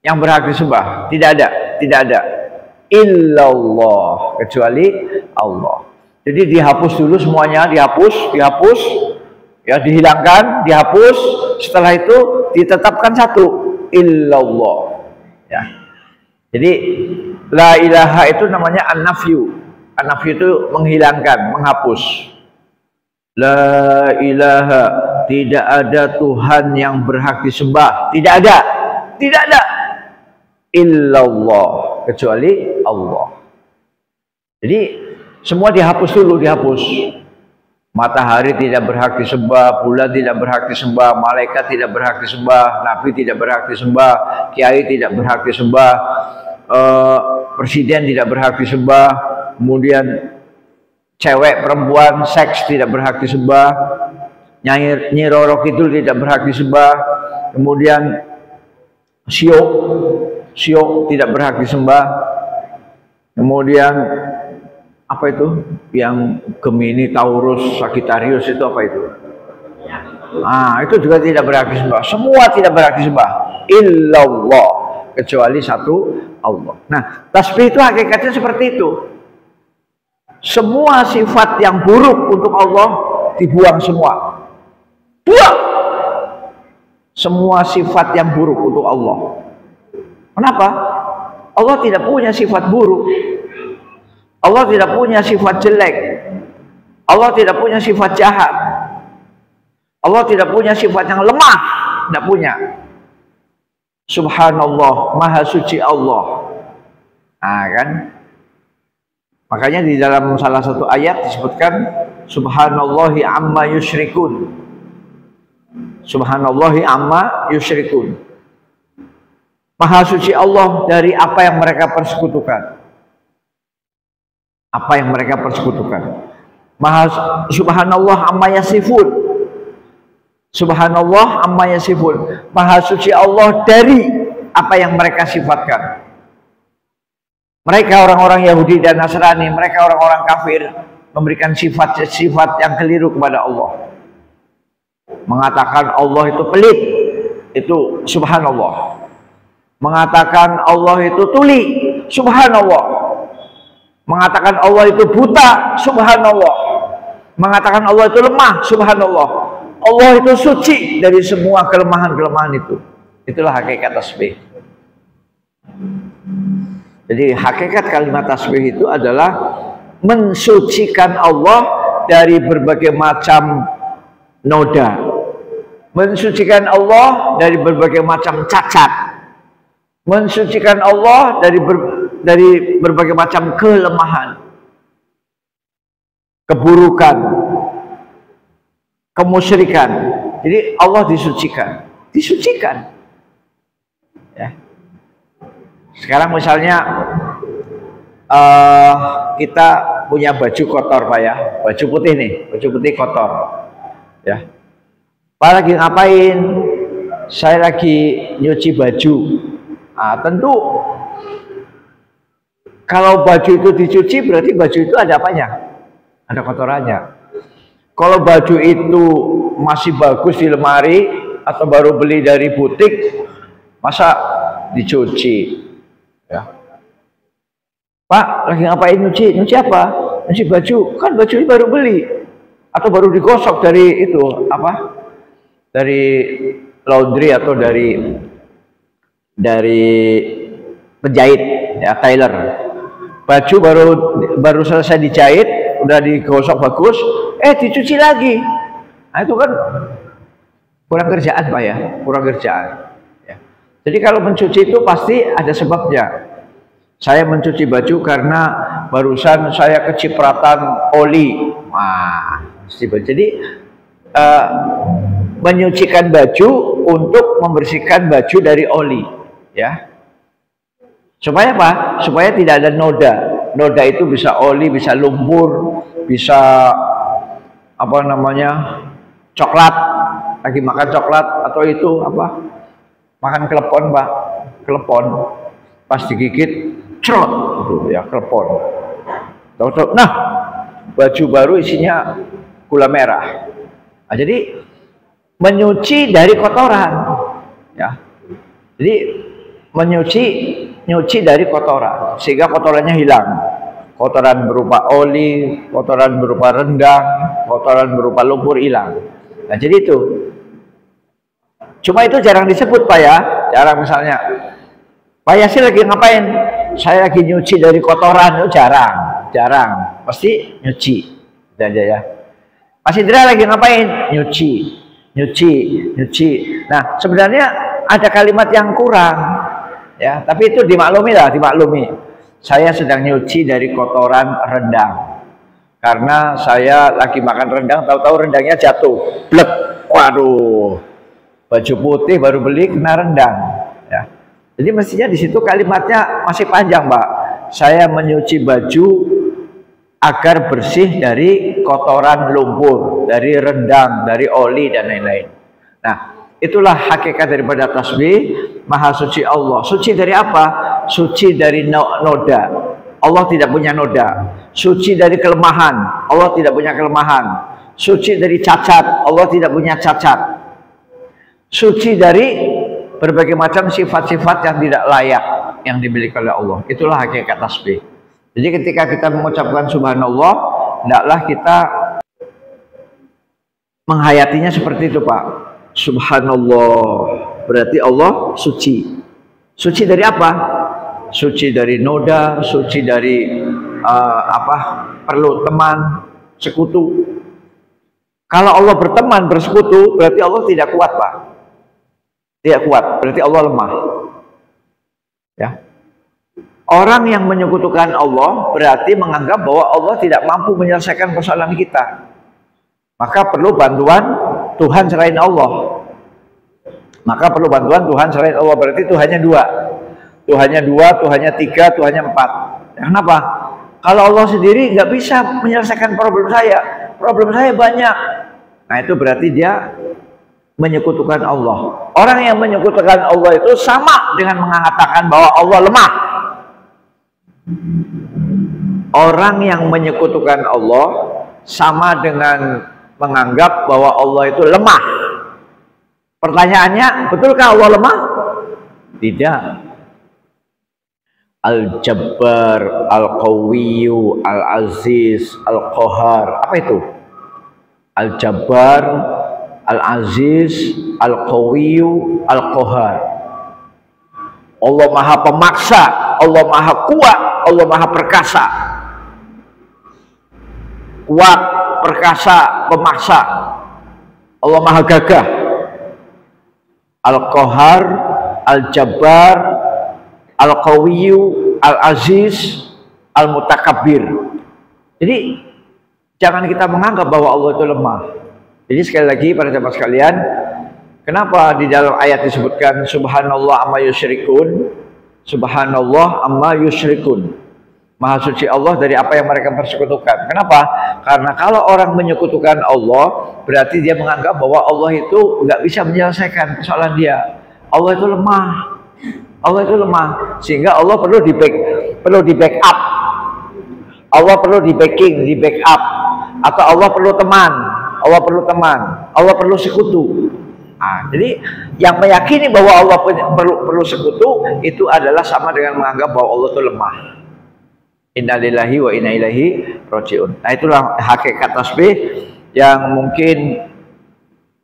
S1: yang berhak disembah, tidak ada illallah, kecuali Allah. Jadi dihapus dulu semuanya, dihapus, ya, dihilangkan, dihapus. Setelah itu ditetapkan satu, illallah, ya. Jadi la ilaha itu namanya an-nafyu. An-nafyu itu menghilangkan, menghapus. La ilaha, tidak ada Tuhan yang berhak disembah, tidak ada illallah, kecuali Allah. Jadi semua dihapus dulu, dihapus. Matahari tidak berhak disembah, bulan tidak berhak disembah, malaikat tidak berhak disembah, nabi tidak berhak disembah, kiai tidak berhak disembah, presiden tidak berhak disembah, kemudian cewek, perempuan, seks tidak berhak disembah, Nyi Roro Kidul tidak berhak disembah, kemudian Siok tidak berhak disembah, kemudian apa itu yang Gemini, Taurus, Sagittarius itu apa itu? Itu juga tidak berhak disembah. Semua tidak berhak disembah, illallah, kecuali satu, Allah. Nah, tasbih itu hakikatnya seperti itu. Semua sifat yang buruk untuk Allah dibuang semua. Buang semua sifat yang buruk untuk Allah. Kenapa? Allah tidak punya sifat buruk. Allah tidak punya sifat jelek. Allah tidak punya sifat jahat. Allah tidak punya sifat yang lemah. Tidak punya. Subhanallah, maha suci Allah. Nah, kan? Makanya di dalam salah satu ayat disebutkan Subhanallahi amma yusyrikun. Subhanallahi amma yusyrikun. Maha suci Allah dari apa yang mereka persekutukan. Apa yang mereka persekutukan. Subhanallah amma yasifun. Subhanallah amma yasifun. Maha suci Allah dari apa yang mereka sifatkan. Mereka orang-orang Yahudi dan Nasrani, mereka orang-orang kafir memberikan sifat-sifat yang keliru kepada Allah. Mengatakan Allah itu pelit, itu subhanallah. Mengatakan Allah itu tuli, subhanallah. Mengatakan Allah itu buta, subhanallah. Mengatakan Allah itu lemah, subhanallah. Allah itu suci dari semua kelemahan-kelemahan itu. Itulah hakikat tasbih. Jadi hakikat kalimat tasbih itu adalah mensucikan Allah dari berbagai macam noda, mensucikan Allah dari berbagai macam cacat, mensucikan Allah dari berbagai macam kelemahan, keburukan, kemusyrikan. Jadi Allah disucikan, ya. Sekarang misalnya kita punya baju kotor, Pak, ya, baju putih nih, baju putih kotor, ya. Pak lagi ngapain? Saya lagi nyuci baju. Tentu kalau baju itu dicuci berarti baju itu ada apanya? Ada kotorannya. Kalau baju itu masih bagus di lemari atau baru beli dari butik, masa dicuci? Ya. Pak, lagi ngapain nyuci? Nyuci apa? Nyuci baju. Kan baju ini baru beli atau baru digosok dari itu apa? dari laundry atau dari penjahit ya, tailor. Baju baru selesai dijahit, udah digosok bagus, dicuci lagi. Nah, itu kan kurang kerjaan Pak ya, kurang kerjaan ya. Jadi kalau mencuci itu pasti ada sebabnya. Saya mencuci baju karena barusan saya kecipratan oli. Wah, jadi menyucikan baju untuk membersihkan baju dari oli ya. Supaya apa? Supaya tidak ada noda. Noda itu bisa oli, bisa lumpur, bisa apa namanya, coklat, lagi makan coklat, atau itu apa, makan klepon Pak, klepon pas digigit cerot gitu ya, klepon. Nah, baju baru isinya gula merah. Nah, jadi menyuci dari kotoran ya. Jadi nyuci dari kotoran sehingga kotorannya hilang. Kotoran berupa oli, kotoran berupa rendang, kotoran berupa lumpur hilang. Nah, jadi itu. Cuma itu jarang disebut Pak ya. Jarang, misalnya Pak Yasin lagi ngapain? Saya lagi nyuci dari kotoran. Itu jarang. Pasti nyuci. Aja ya. Mas Indra lagi ngapain? Nyuci. Nah, sebenarnya ada kalimat yang kurang. Ya, tapi itu dimaklumi. Saya sedang nyuci dari kotoran rendang. Karena saya lagi makan rendang, tahu-tahu rendangnya jatuh. Blek. Waduh. Baju putih baru beli kena rendang. Ya. Jadi mestinya di situ kalimatnya masih panjang, Pak. Saya menyuci baju agar bersih dari kotoran lumpur, dari rendang, dari oli dan lain-lain. Nah, itulah hakikat daripada tasbih. Maha suci Allah. Suci dari apa? Suci dari noda. Allah tidak punya noda. Suci dari kelemahan. Allah tidak punya kelemahan. Suci dari cacat. Allah tidak punya cacat. Suci dari berbagai macam sifat-sifat yang tidak layak yang dimiliki oleh Allah. Itulah hakikat tasbih. Jadi ketika kita mengucapkan subhanallah, hendaklah kita menghayatinya seperti itu Pak. Subhanallah, berarti Allah suci. Suci dari apa? Suci dari noda, suci dari perlu teman, sekutu. Kalau Allah berteman, bersekutu, berarti Allah tidak kuat Pak. Tidak kuat, berarti Allah lemah. Ya. Orang yang menyekutukan Allah berarti menganggap bahwa Allah tidak mampu menyelesaikan persoalan kita. Maka perlu bantuan Tuhan selain Allah. Maka perlu bantuan Tuhan selain Allah. Berarti Tuhannya dua. Tuhannya dua, Tuhannya tiga, Tuhannya empat. Ya, kenapa? Kalau Allah sendiri nggak bisa menyelesaikan problem saya. Problem saya banyak. Nah, itu berarti dia menyekutukan Allah. Orang yang menyekutukan Allah itu sama dengan mengatakan bahwa Allah lemah. Orang yang menyekutukan Allah sama dengan menganggap bahwa Allah itu lemah. Pertanyaannya, betulkah Allah lemah? Tidak. Al-Jabbar, Al-Qawiyyu, Al-Aziz, Al-Qahar. Apa itu? Al-Jabbar, Al-Aziz, Al-Qawiyyu, Al-Qahar. Allah Maha Pemaksa, Allah Maha Kuat, Allah Maha Perkasa. Kuat, perkasa, pemaksa. Allah Maha Gagah. Al-Qahar, Al-Jabbar, Al-Qawiyyu, Al-Aziz, Al-Mutakabbir. Jadi jangan kita menganggap bahwa Allah itu lemah. Jadi sekali lagi para jemaah sekalian, kenapa di dalam ayat disebutkan subhanallah amma yusyrikun? Subhanallah amma yusyrikun. Maha suci Allah dari apa yang mereka persekutukan. Kenapa? Karena kalau orang menyekutukan Allah, berarti dia menganggap bahwa Allah itu nggak bisa menyelesaikan persoalan dia. Allah itu lemah. Allah itu lemah. Sehingga Allah perlu di backup. Allah perlu di backing, di backup. Atau Allah perlu teman. Allah perlu sekutu. Nah, jadi yang meyakini bahwa Allah perlu sekutu itu adalah sama dengan menganggap bahwa Allah itu lemah. Innalillahi wa inna ilaihi raji'un. Nah, itulah hakikat tasbih yang mungkin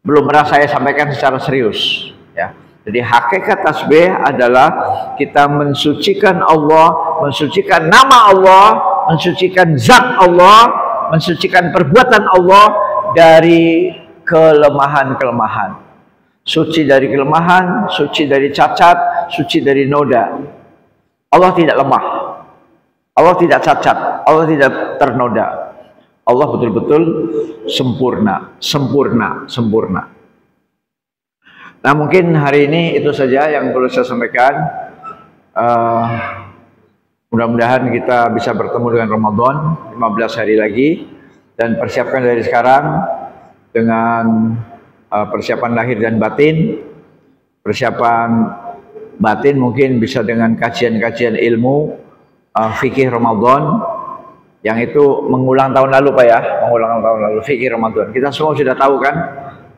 S1: belum pernah saya sampaikan secara serius, ya. Jadi hakikat tasbih adalah kita mensucikan Allah, mensucikan nama Allah, mensucikan zat Allah, mensucikan perbuatan Allah dari kelemahan-kelemahan. Suci dari kelemahan, suci dari cacat, suci dari noda. Allah tidak lemah, Allah tidak cacat, Allah tidak ternoda. Allah betul-betul sempurna, sempurna, sempurna. Nah, mungkin hari ini itu saja yang perlu saya sampaikan. Mudah-mudahan kita bisa bertemu dengan Ramadan 15 hari lagi, dan persiapkan dari sekarang dengan persiapan lahir dan batin. Persiapan batin mungkin bisa dengan kajian-kajian ilmu fikih Ramadan, yang itu mengulang tahun lalu Pak ya, mengulang tahun lalu fikih Ramadan. Kita semua sudah tahu kan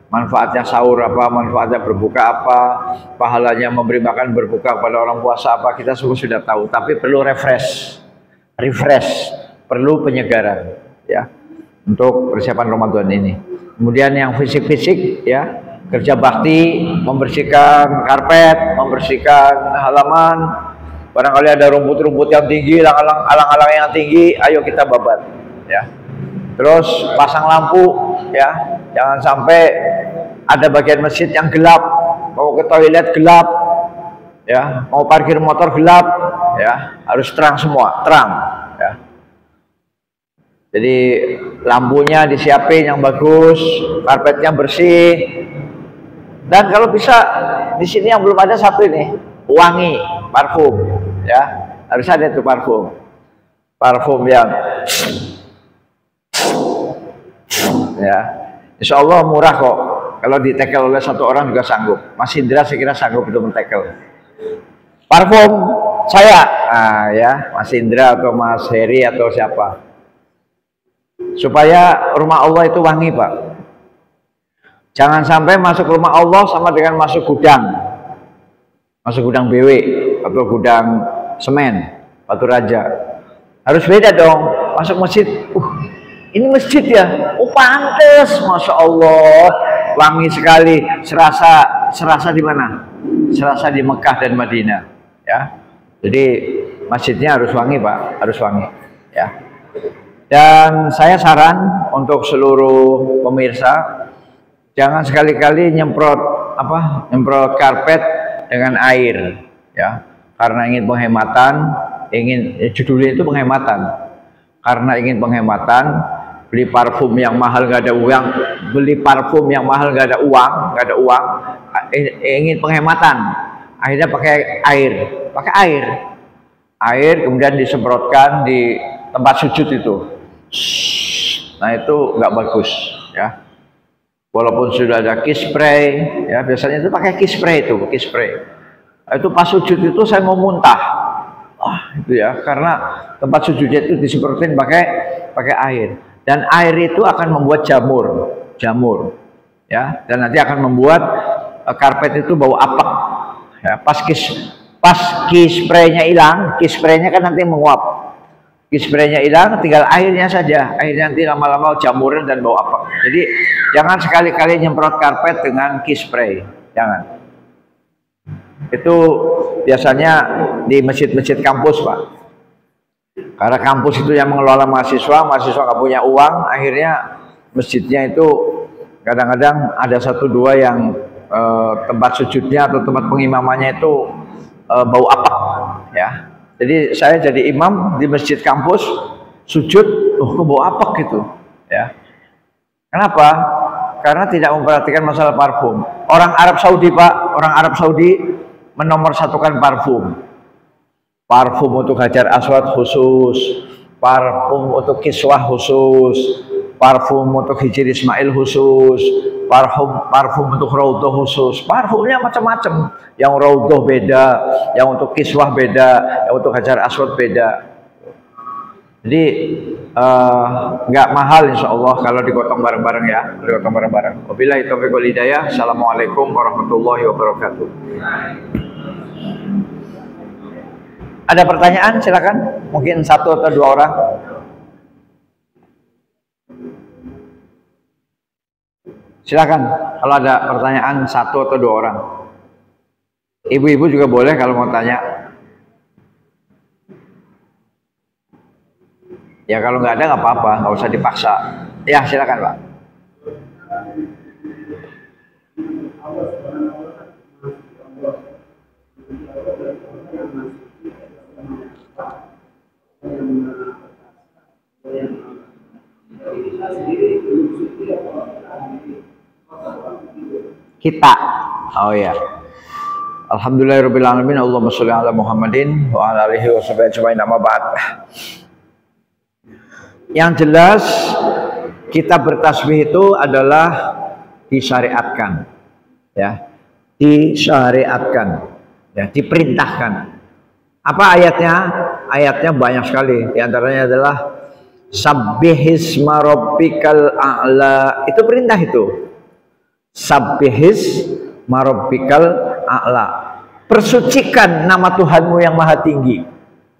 S1: manfaatnya sahur apa, manfaatnya berbuka apa, pahalanya memberi makan berbuka kepada orang puasa apa, kita semua sudah tahu. Tapi perlu refresh, perlu penyegaran ya untuk persiapan Ramadan ini. Kemudian yang fisik-fisik ya, kerja bakti, membersihkan karpet, membersihkan halaman. Barangkali ada rumput-rumput yang tinggi, alang-alang yang tinggi, ayo kita babat ya. Terus pasang lampu ya, jangan sampai ada bagian masjid yang gelap, mau ke toilet gelap ya, mau parkir motor gelap ya, harus terang semua, terang ya. Jadi lampunya disiapin yang bagus, karpetnya bersih, dan kalau bisa di sini yang belum ada satu ini, wangi, parfum ya, harus ada tuh parfum yang ya, insya Allah murah kok. Kalau ditekel oleh satu orang juga sanggup. Mas Indra saya kira sanggup untuk mentekel. Parfum saya, ya, Mas Indra atau Mas Heri atau siapa, supaya rumah Allah itu wangi Pak. Jangan sampai masuk rumah Allah sama dengan masuk gudang BW atau gudang semen, batu raja. Harus beda dong. Masuk masjid, ini masjid ya, pantes, masya Allah, wangi sekali. Serasa di mana? Serasa di Mekah dan Madinah, ya. Jadi masjidnya harus wangi Pak, harus wangi, ya. Dan saya saran untuk seluruh pemirsa, jangan sekali-kali nyemprot karpet dengan air, ya. Karena ingin penghematan, judulnya itu penghematan. Karena ingin penghematan, beli parfum yang mahal nggak ada uang, ingin penghematan, akhirnya pakai air, kemudian disemprotkan di tempat sujud itu. Nah itu nggak bagus ya. Walaupun sudah ada kiss spray, ya biasanya itu pakai kiss spray. Itu pas sujud itu saya mau muntah, itu ya, karena tempat sujudnya itu disemprotin pakai air. Dan air itu akan membuat jamur, ya, dan nanti akan membuat karpet itu bau apek. Ya, pas kiss spray-nya hilang, kiss spray-nya kan nanti menguap. Kiss spray-nya hilang, tinggal airnya saja. Airnya nanti lama-lama jamur dan bau apek. Jadi jangan sekali-kali nyemprot karpet dengan kiss spray, jangan. Itu biasanya di masjid-masjid kampus Pak. Karena kampus itu yang mengelola mahasiswa nggak punya uang, akhirnya masjidnya itu kadang-kadang ada 1-2 yang tempat sujudnya atau tempat pengimamannya itu bau apek, ya. Jadi saya jadi imam di masjid kampus, sujud, kok bau apek gitu, ya. Kenapa? Karena tidak memperhatikan masalah parfum. Orang Arab Saudi Pak, orang Arab Saudi menomorsatukan parfum. Parfum untuk Hajar Aswad khusus, parfum untuk Kiswah khusus, parfum untuk Hijri Ismail khusus, parfum untuk Raudhah khusus. Parfumnya macam-macam. Yang Raudhah beda, yang untuk Kiswah beda, yang untuk Hajar Aswad beda. Jadi nggak mahal insya Allah kalau digotong bareng-bareng ya, digotong bareng-bareng. Wabillahi taufiq wal hidayah. Assalamualaikum warahmatullahi wabarakatuh. Ada pertanyaan silakan, mungkin 1 atau 2 orang. Silakan kalau ada pertanyaan satu atau dua orang. Ibu-ibu juga boleh kalau mau tanya. Ya kalau nggak ada nggak apa-apa, nggak usah dipaksa. Ya silakan Pak. Kita. Oh ya. Alhamdulillahirrabbilalamin. Allahumma sholli ala Muhammadin wa ala alihi wa sahbihi ajma'in, amma ba'd. Yang jelas kita bertasbih itu adalah disyariatkan, ya, disyariatkan, ya, diperintahkan. Apa ayatnya? Ayatnya banyak sekali. Di antaranya adalah Sabbihisma rabbikal a'la. Itu perintah itu. Sabbihisma rabbikal a'la. Persucikan nama Tuhanmu yang maha tinggi.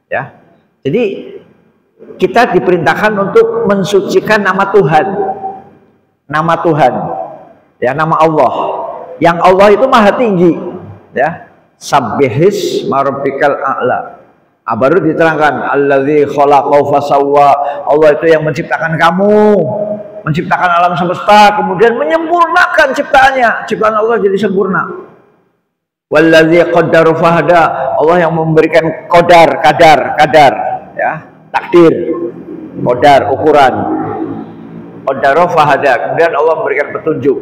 S1: Ya. Jadi kita diperintahkan untuk mensucikan nama Tuhan. Nama Tuhan. Ya, nama Allah. Yang Allah itu maha tinggi. Ya. Sabbihisma rabbikal a'la. Baru diterangkan alladzi khalaqa fasawwa. Allah itu yang menciptakan kamu, menciptakan alam semesta, kemudian menyempurnakan ciptaannya. Ciptaan Allah jadi sempurna. Walladzi qaddara fahada. Allah yang memberikan kadar, ya, takdir, qadar, ukuran. Qaddara fahada. Kemudian Allah memberikan petunjuk,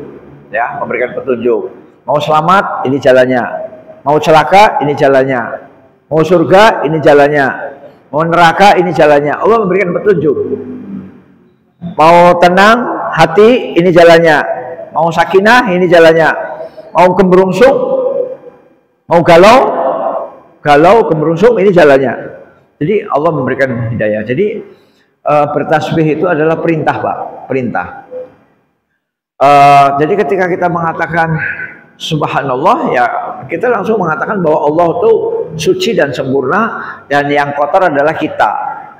S1: ya, memberikan petunjuk. Mau selamat, ini jalannya. Mau celaka, ini jalannya. Mau surga, ini jalannya. Mau neraka, ini jalannya. Allah memberikan petunjuk. Mau tenang hati, ini jalannya. Mau sakinah, ini jalannya. Mau kemerungsung, mau galau, kemerungsung, ini jalannya. Jadi Allah memberikan hidayah. Jadi bertasbih itu adalah perintah, Pak. Perintah. Jadi ketika kita mengatakan Subhanallah, ya kita langsung mengatakan bahwa Allah itu suci dan sempurna, dan yang kotor adalah kita.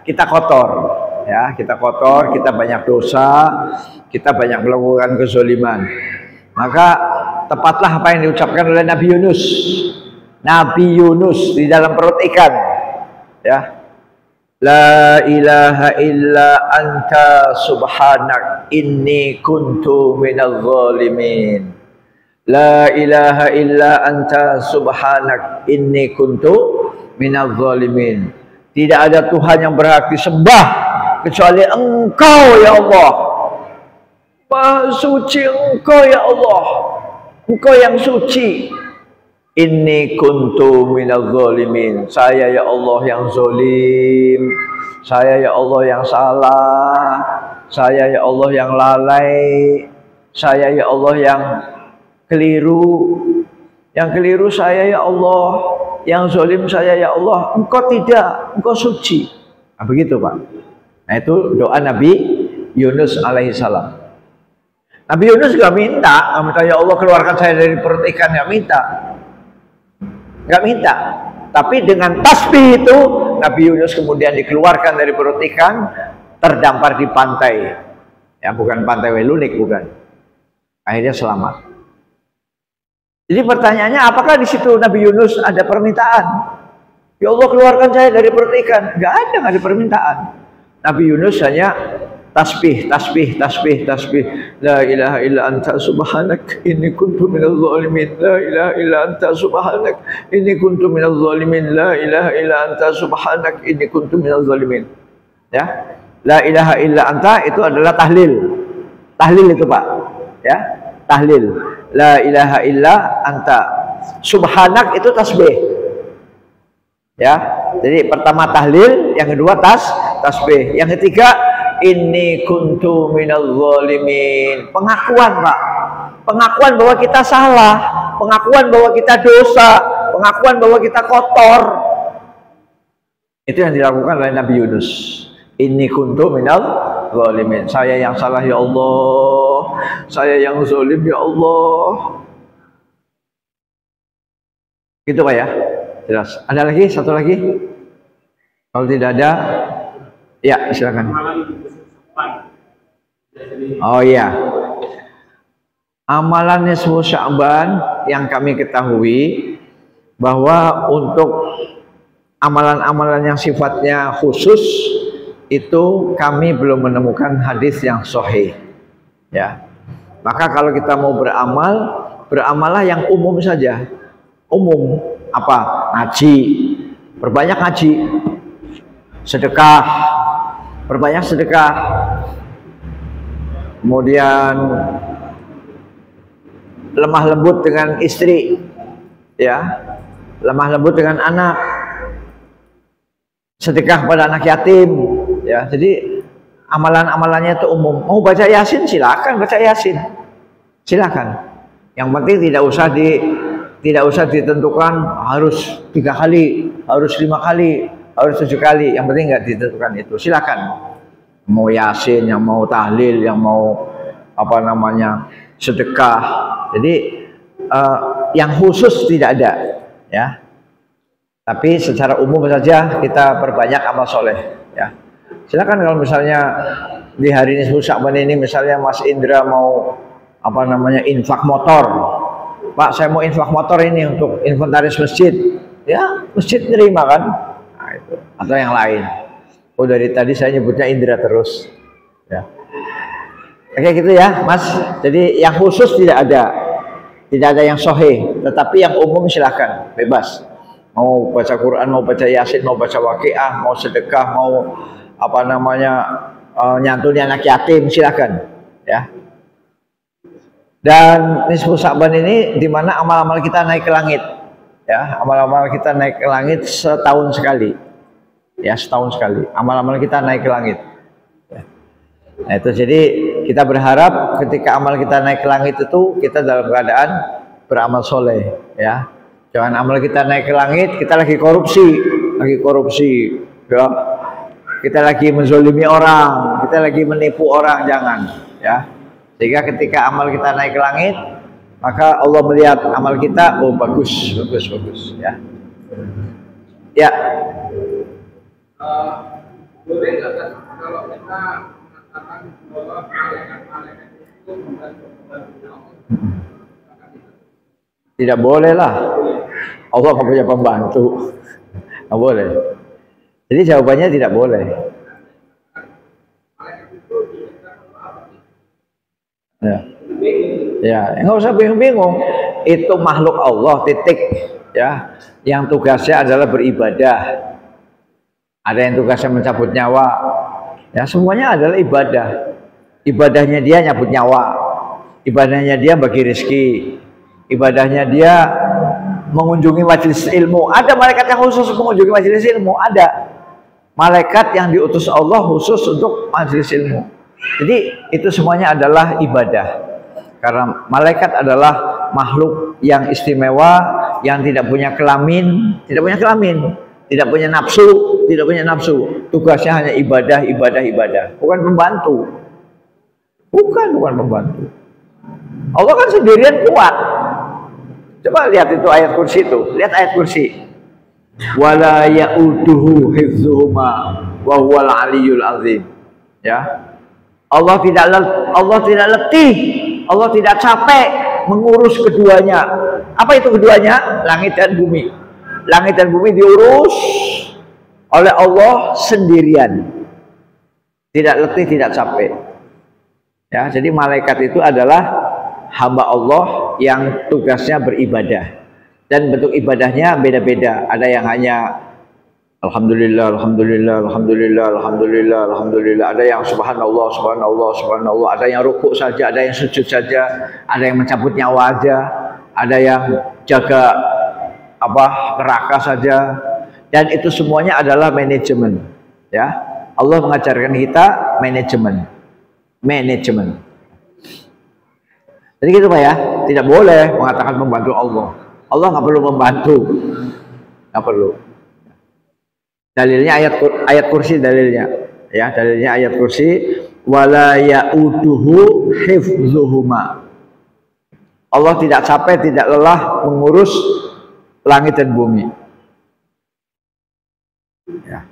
S1: Kita kotor, ya, kita kotor, kita banyak dosa, kita banyak melakukan kezaliman. Maka tepatlah apa yang diucapkan oleh Nabi Yunus. Nabi Yunus di dalam perut ikan, ya. La ilaha illa anta subhanak inni kuntu minadh dhalimin. La ilaha illa anta subhanak inni kuntu minadh dhalimin. Tidak ada Tuhan yang berhak disembah kecuali Engkau ya Allah. Maha suci Engkau ya Allah. Engkau yang suci. Inni kuntu minadh dhalimin. Saya ya Allah yang zalim. Saya ya Allah yang salah. Saya ya Allah yang lalai. Saya ya Allah yang keliru. Yang keliru saya ya Allah, yang zalim saya ya Allah. Engkau tidak, Engkau suci. Nah, begitu Pak. Nah itu doa Nabi Yunus alaihissalam. Nabi Yunus gak minta, ya Allah keluarkan saya dari perut ikan, gak minta. Gak minta. Tapi dengan tasbih itu Nabi Yunus kemudian dikeluarkan dari perut ikan, terdampar di pantai. Ya bukan pantai Welunik, bukan. Akhirnya selamat. Jadi pertanyaannya, apakah di situ Nabi Yunus ada permintaan? Ya Allah keluarkan saya dari perut ikan. Nggak ada permintaan. Nabi Yunus hanya tasbih. La ilaha illa anta subhanak inni kuntu minadh dhalimin. La ilaha illa anta subhanak inni kuntu minadh dhalimin. La ilaha illa anta subhanak inni kuntu minadh dhalimin. Ya. La ilaha illa anta itu adalah tahlil. Tahlil itu Pak. Ya, tahlil. La ilaha illa anta. Subhanak itu tasbih. Ya. Jadi pertama tahlil, yang kedua tasbih. Yang ketiga inni kuntu minadh dhalimin. Pengakuan, Pak. Pengakuan bahwa kita salah, pengakuan bahwa kita dosa, pengakuan bahwa kita kotor. Itu yang dilakukan oleh Nabi Yunus. Inni kuntu minadh dhalimin. Saya yang salah ya Allah. Saya yang zalim ya Allah. Gitu Pak ya. Jelas. Ada lagi? Satu lagi? Kalau tidak ada, ya silakan. Oh iya. Amalan nisfu Sya'ban yang kami ketahui bahwa untuk amalan-amalan yang sifatnya khusus itu kami belum menemukan hadis yang sahih, ya. Maka kalau kita mau beramal, beramallah yang umum saja. Umum apa? Ngaji, perbanyak ngaji. Sedekah, perbanyak sedekah. Kemudian lemah lembut dengan istri, ya, lemah lembut dengan anak, sedekah pada anak yatim, ya. Jadi amalan-amalannya itu umum. Mau baca Yasin silakan baca Yasin, silakan. Yang penting tidak usah ditentukan harus 3 kali, harus 5 kali, harus 7 kali. Yang penting nggak ditentukan itu, silakan. Mau Yasin, yang mau tahlil, yang mau apa namanya sedekah. Jadi yang khusus tidak ada, ya. Tapi secara umum saja kita perbanyak amal soleh, ya. Silakan kalau misalnya di hari nisfu Sya'ban ini misalnya Mas Indra mau apa namanya infak motor, Pak saya mau infak motor ini untuk inventaris masjid, ya masjid nerima kan, nah, itu. Atau yang lain. Oh dari tadi saya nyebutnya Indra terus, ya. Oke gitu ya Mas. Jadi yang khusus tidak ada yang sahih, tetapi yang umum silahkan, bebas. Mau baca Quran, mau baca Yasin, mau baca Waqiah, mau sedekah, mau apa namanya nyantuni anak yatim, silahkan, ya. Dan nisfu Sya'ban ini dimana amal-amal kita naik ke langit, ya. Amal-amal kita naik ke langit setahun sekali, ya, setahun sekali. Amal-amal kita naik ke langit. Nah itu jadi kita berharap ketika amal kita naik ke langit itu kita dalam keadaan beramal soleh, ya. Jangan amal kita naik ke langit kita lagi korupsi, ya. Kita lagi menzolimi orang, kita lagi menipu orang, jangan, ya. Sehingga ketika amal kita naik ke langit, maka Allah melihat amal kita, oh bagus, ya. Ya.
S2: Boleh nggak kalau kita bahwa malaikat-malaikat itu membantu
S1: tidak boleh lah, Allah nggak punya pembantu, nggak boleh. Jadi jawabannya tidak boleh. Ya, nggak usah bingung-bingung. Itu makhluk Allah, titik, ya. Yang tugasnya adalah beribadah. Ada yang tugasnya mencabut nyawa. Ya, semuanya adalah ibadah. Ibadahnya dia nyabut nyawa. Ibadahnya dia bagi rezeki. Ibadahnya dia mengunjungi majelis ilmu. Ada malaikat yang khusus mengunjungi majelis ilmu, ada. Malaikat yang diutus Allah khusus untuk majelis ilmu. Jadi itu semuanya adalah ibadah. Karena malaikat adalah makhluk yang istimewa, yang tidak punya kelamin, tidak punya nafsu, tugasnya hanya ibadah, bukan pembantu. Bukan pembantu. Allah kan sendirian kuat. Coba lihat itu ayat kursi itu, lihat ayat kursi. Wala ya'uduhu hifzuhuma wa huwal aliyyul azim. Ya. Allah tidak letih, Allah tidak capek mengurus keduanya. Apa itu keduanya? Langit dan bumi. Langit dan bumi diurus oleh Allah sendirian. Tidak letih, tidak capek. Ya, jadi malaikat itu adalah hamba Allah yang tugasnya beribadah. Dan bentuk ibadahnya beda-beda. Ada yang hanya alhamdulillah, ada yang subhanallah, ada yang rukuk saja, ada yang sujud saja, ada yang mencabut nyawa aja, ada yang jaga neraka saja. Dan itu semuanya adalah manajemen, ya. Allah mengajarkan kita manajemen. Jadi gitu Pak ya, tidak boleh mengatakan membantu Allah. Allah nggak perlu membantu, nggak perlu. Dalilnya ayat kursi, dalilnya ayat kursi. Wala ya'uduhu hifzuhuma. Allah tidak capek, tidak lelah mengurus langit dan bumi. Ya.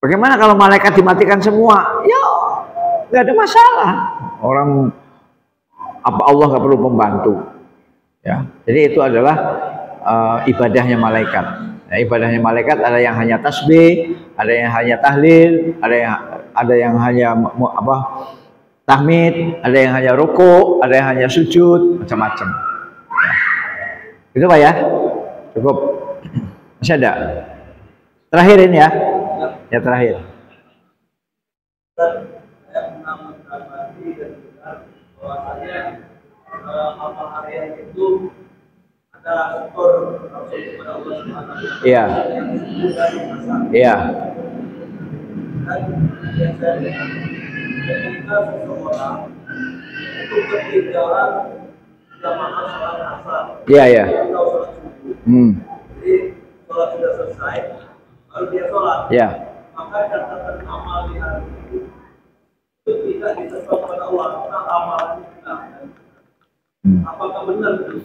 S1: Bagaimana kalau malaikat dimatikan semua? Ya, nggak ada masalah. Orang Apa Allah nggak perlu pembantu? Ya, jadi itu adalah ibadahnya malaikat. Nah, ibadahnya malaikat ada yang hanya tasbih, ada yang hanya tahlil, ada yang hanya tahmid, ada yang hanya ruku, ada yang hanya sujud, macam-macam. Ya. Itu Pak ya, cukup. Masih ada? Terakhir ini ya, ya terakhir.
S2: Amal harian itu ada syukur kepada Allah Subhanahu.
S1: Iya. Iya.
S2: Dan biasanya ketika seseorang itu ketinggalan jamaah sholat asar,
S1: Iya ya.
S2: atau sholat subuh, jadi sholat sudah selesai, lalu dia sholat,
S1: Iya.
S2: maka catatan amal di hari itu tidak disesuaikan kepada Allah, maka amalan itu tidak. Apakah benar itu?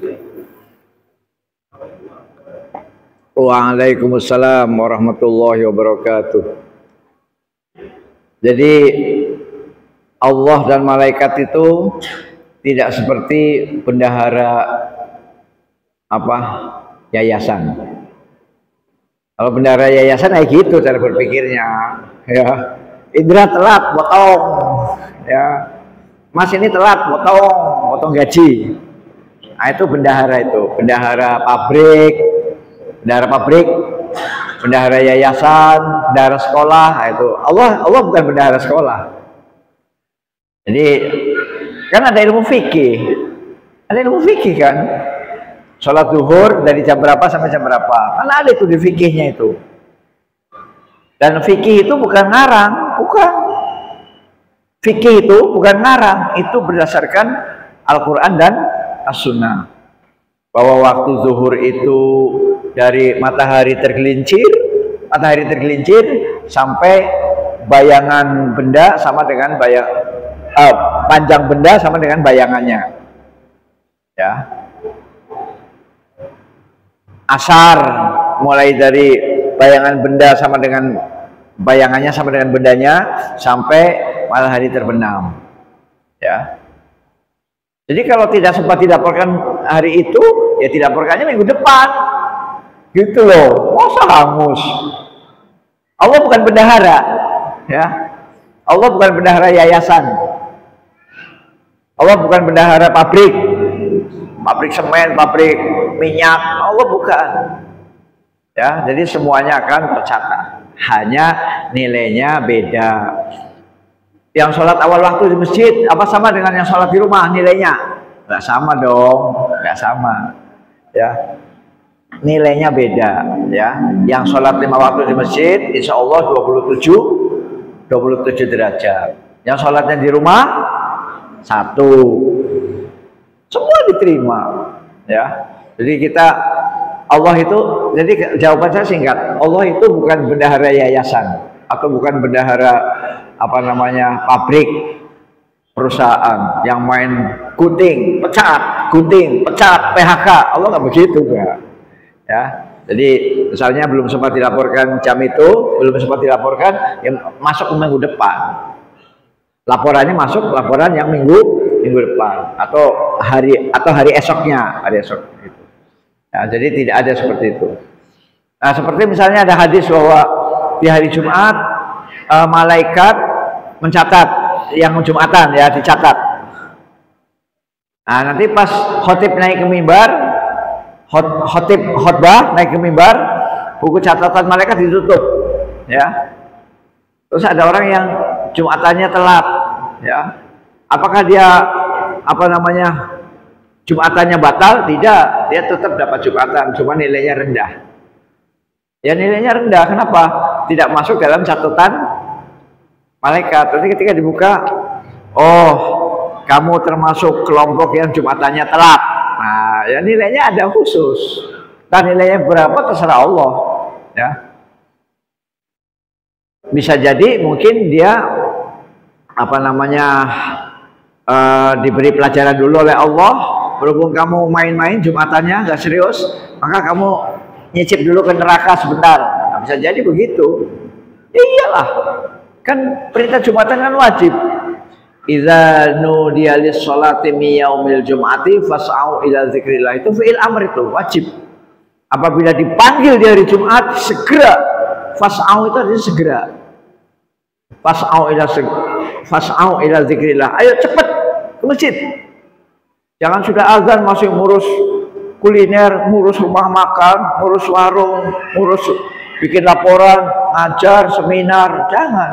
S1: Waalaikumsalam warahmatullahi wabarakatuh. Jadi Allah dan malaikat itu tidak seperti bendahara yayasan. Kalau bendahara yayasan kayak gitu cara berpikirnya, ya. Indra telat potong, ya. Mas ini telat potong gaji. Nah, itu bendahara pabrik, bendahara yayasan, bendahara sekolah. Nah, itu Allah bukan bendahara sekolah. Jadi kan ada ilmu fikih kan. Sholat zuhur dari jam berapa sampai jam berapa? Kan ada itu di fikihnya itu. Dan fikih itu bukan ngarang, bukan. Fikih itu bukan ngarang, itu berdasarkan Al-Quran dan As-Sunnah. Bahwa waktu zuhur itu dari matahari tergelincir sampai bayangan benda sama dengan panjang benda sama dengan bayangannya. Ya. Asar mulai dari bayangan benda sama dengan bayangannya sama dengan bendanya sampai matahari terbenam. Ya. Jadi kalau tidak sempat dilaporkan hari itu, ya dilaporkannya minggu depan. Gitu loh. Masa hangus? Allah bukan bendahara, ya. Allah bukan bendahara yayasan. Allah bukan bendahara pabrik semen, pabrik minyak. Allah bukan. Ya, jadi semuanya akan tercatat. Hanya nilainya beda. Yang sholat awal waktu di masjid apa sama dengan yang sholat di rumah nilainya? Nggak sama dong, nggak sama. Ya, nilainya beda. Ya, yang sholat 5 waktu di masjid, insya Allah 27 derajat. Yang sholatnya di rumah 1, semua diterima. Ya, jadi Allah itu, jadi jawaban saya singkat, Allah itu bukan bendahara yayasan atau bukan bendahara pabrik perusahaan yang main gunting pecat PHK. Allah nggak begitu ya. Jadi misalnya belum sempat dilaporkan jam itu, belum sempat dilaporkan, ya masuk ke minggu depan. Laporannya masuk laporan yang minggu depan atau hari esoknya, gitu. Ya, jadi tidak ada seperti itu. Nah, seperti misalnya ada hadis bahwa di hari Jumat malaikat mencatat yang Jumatan, ya dicatat. Nah, nanti pas khotib naik ke mimbar, khotbah naik ke mimbar, buku catatan malaikat ditutup, ya. Terus ada orang yang Jumatannya telat, ya. Apakah dia Jumatannya batal? Tidak, dia tetap dapat Jumatan, cuma nilainya rendah. Ya nilainya rendah, kenapa? Tidak masuk dalam catatan malaikat. Nanti ketika dibuka, oh kamu termasuk kelompok yang Jumatannya telat. Nah, ya nilainya ada khusus. Dan nilainya berapa terserah Allah. Ya. Bisa jadi mungkin dia diberi pelajaran dulu oleh Allah. Berhubung kamu main-main Jumatannya nggak serius, maka kamu nyicip dulu ke neraka sebentar. Nah, bisa jadi begitu. Ya iyalah. Kan perintah Jumatan kan wajib. idza nudiya lis-sholati min yaumil jum'ati fas'au ila dzikrillah. Itu fi'il amr, itu wajib. Apabila dipanggil di hari Jumat, segera. Fas'au itu artinya segera. Fas'au ila dzikrillah. Ayo cepat ke masjid. Jangan sudah azan masih ngurus kuliner, ngurus rumah makan, ngurus warung, ngurus bikin laporan, ngajar, seminar. Jangan.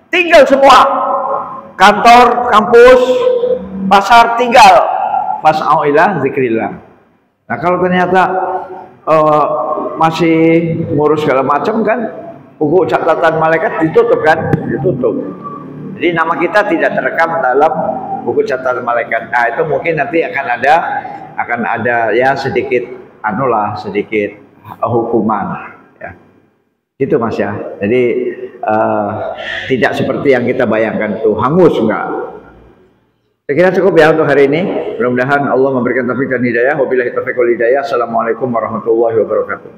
S1: Tinggal semua. Kantor, kampus, pasar, tinggal. Fas'au ila dzikrillah. Nah, kalau ternyata masih ngurus segala macam kan, buku catatan malaikat ditutup kan, ditutup. Jadi nama kita tidak terekam dalam buku catatan malaikat. Nah, itu mungkin nanti akan ada ya sedikit sedikit hukuman ya. Gitu Mas ya. Jadi tidak seperti yang kita bayangkan tuh hangus, enggak. Saya kira cukup ya untuk hari ini. Mudah-mudahan Allah memberikan taufik dan hidayah. Wabillahi taufiq wal hidayah. Assalamualaikum warahmatullahi wabarakatuh.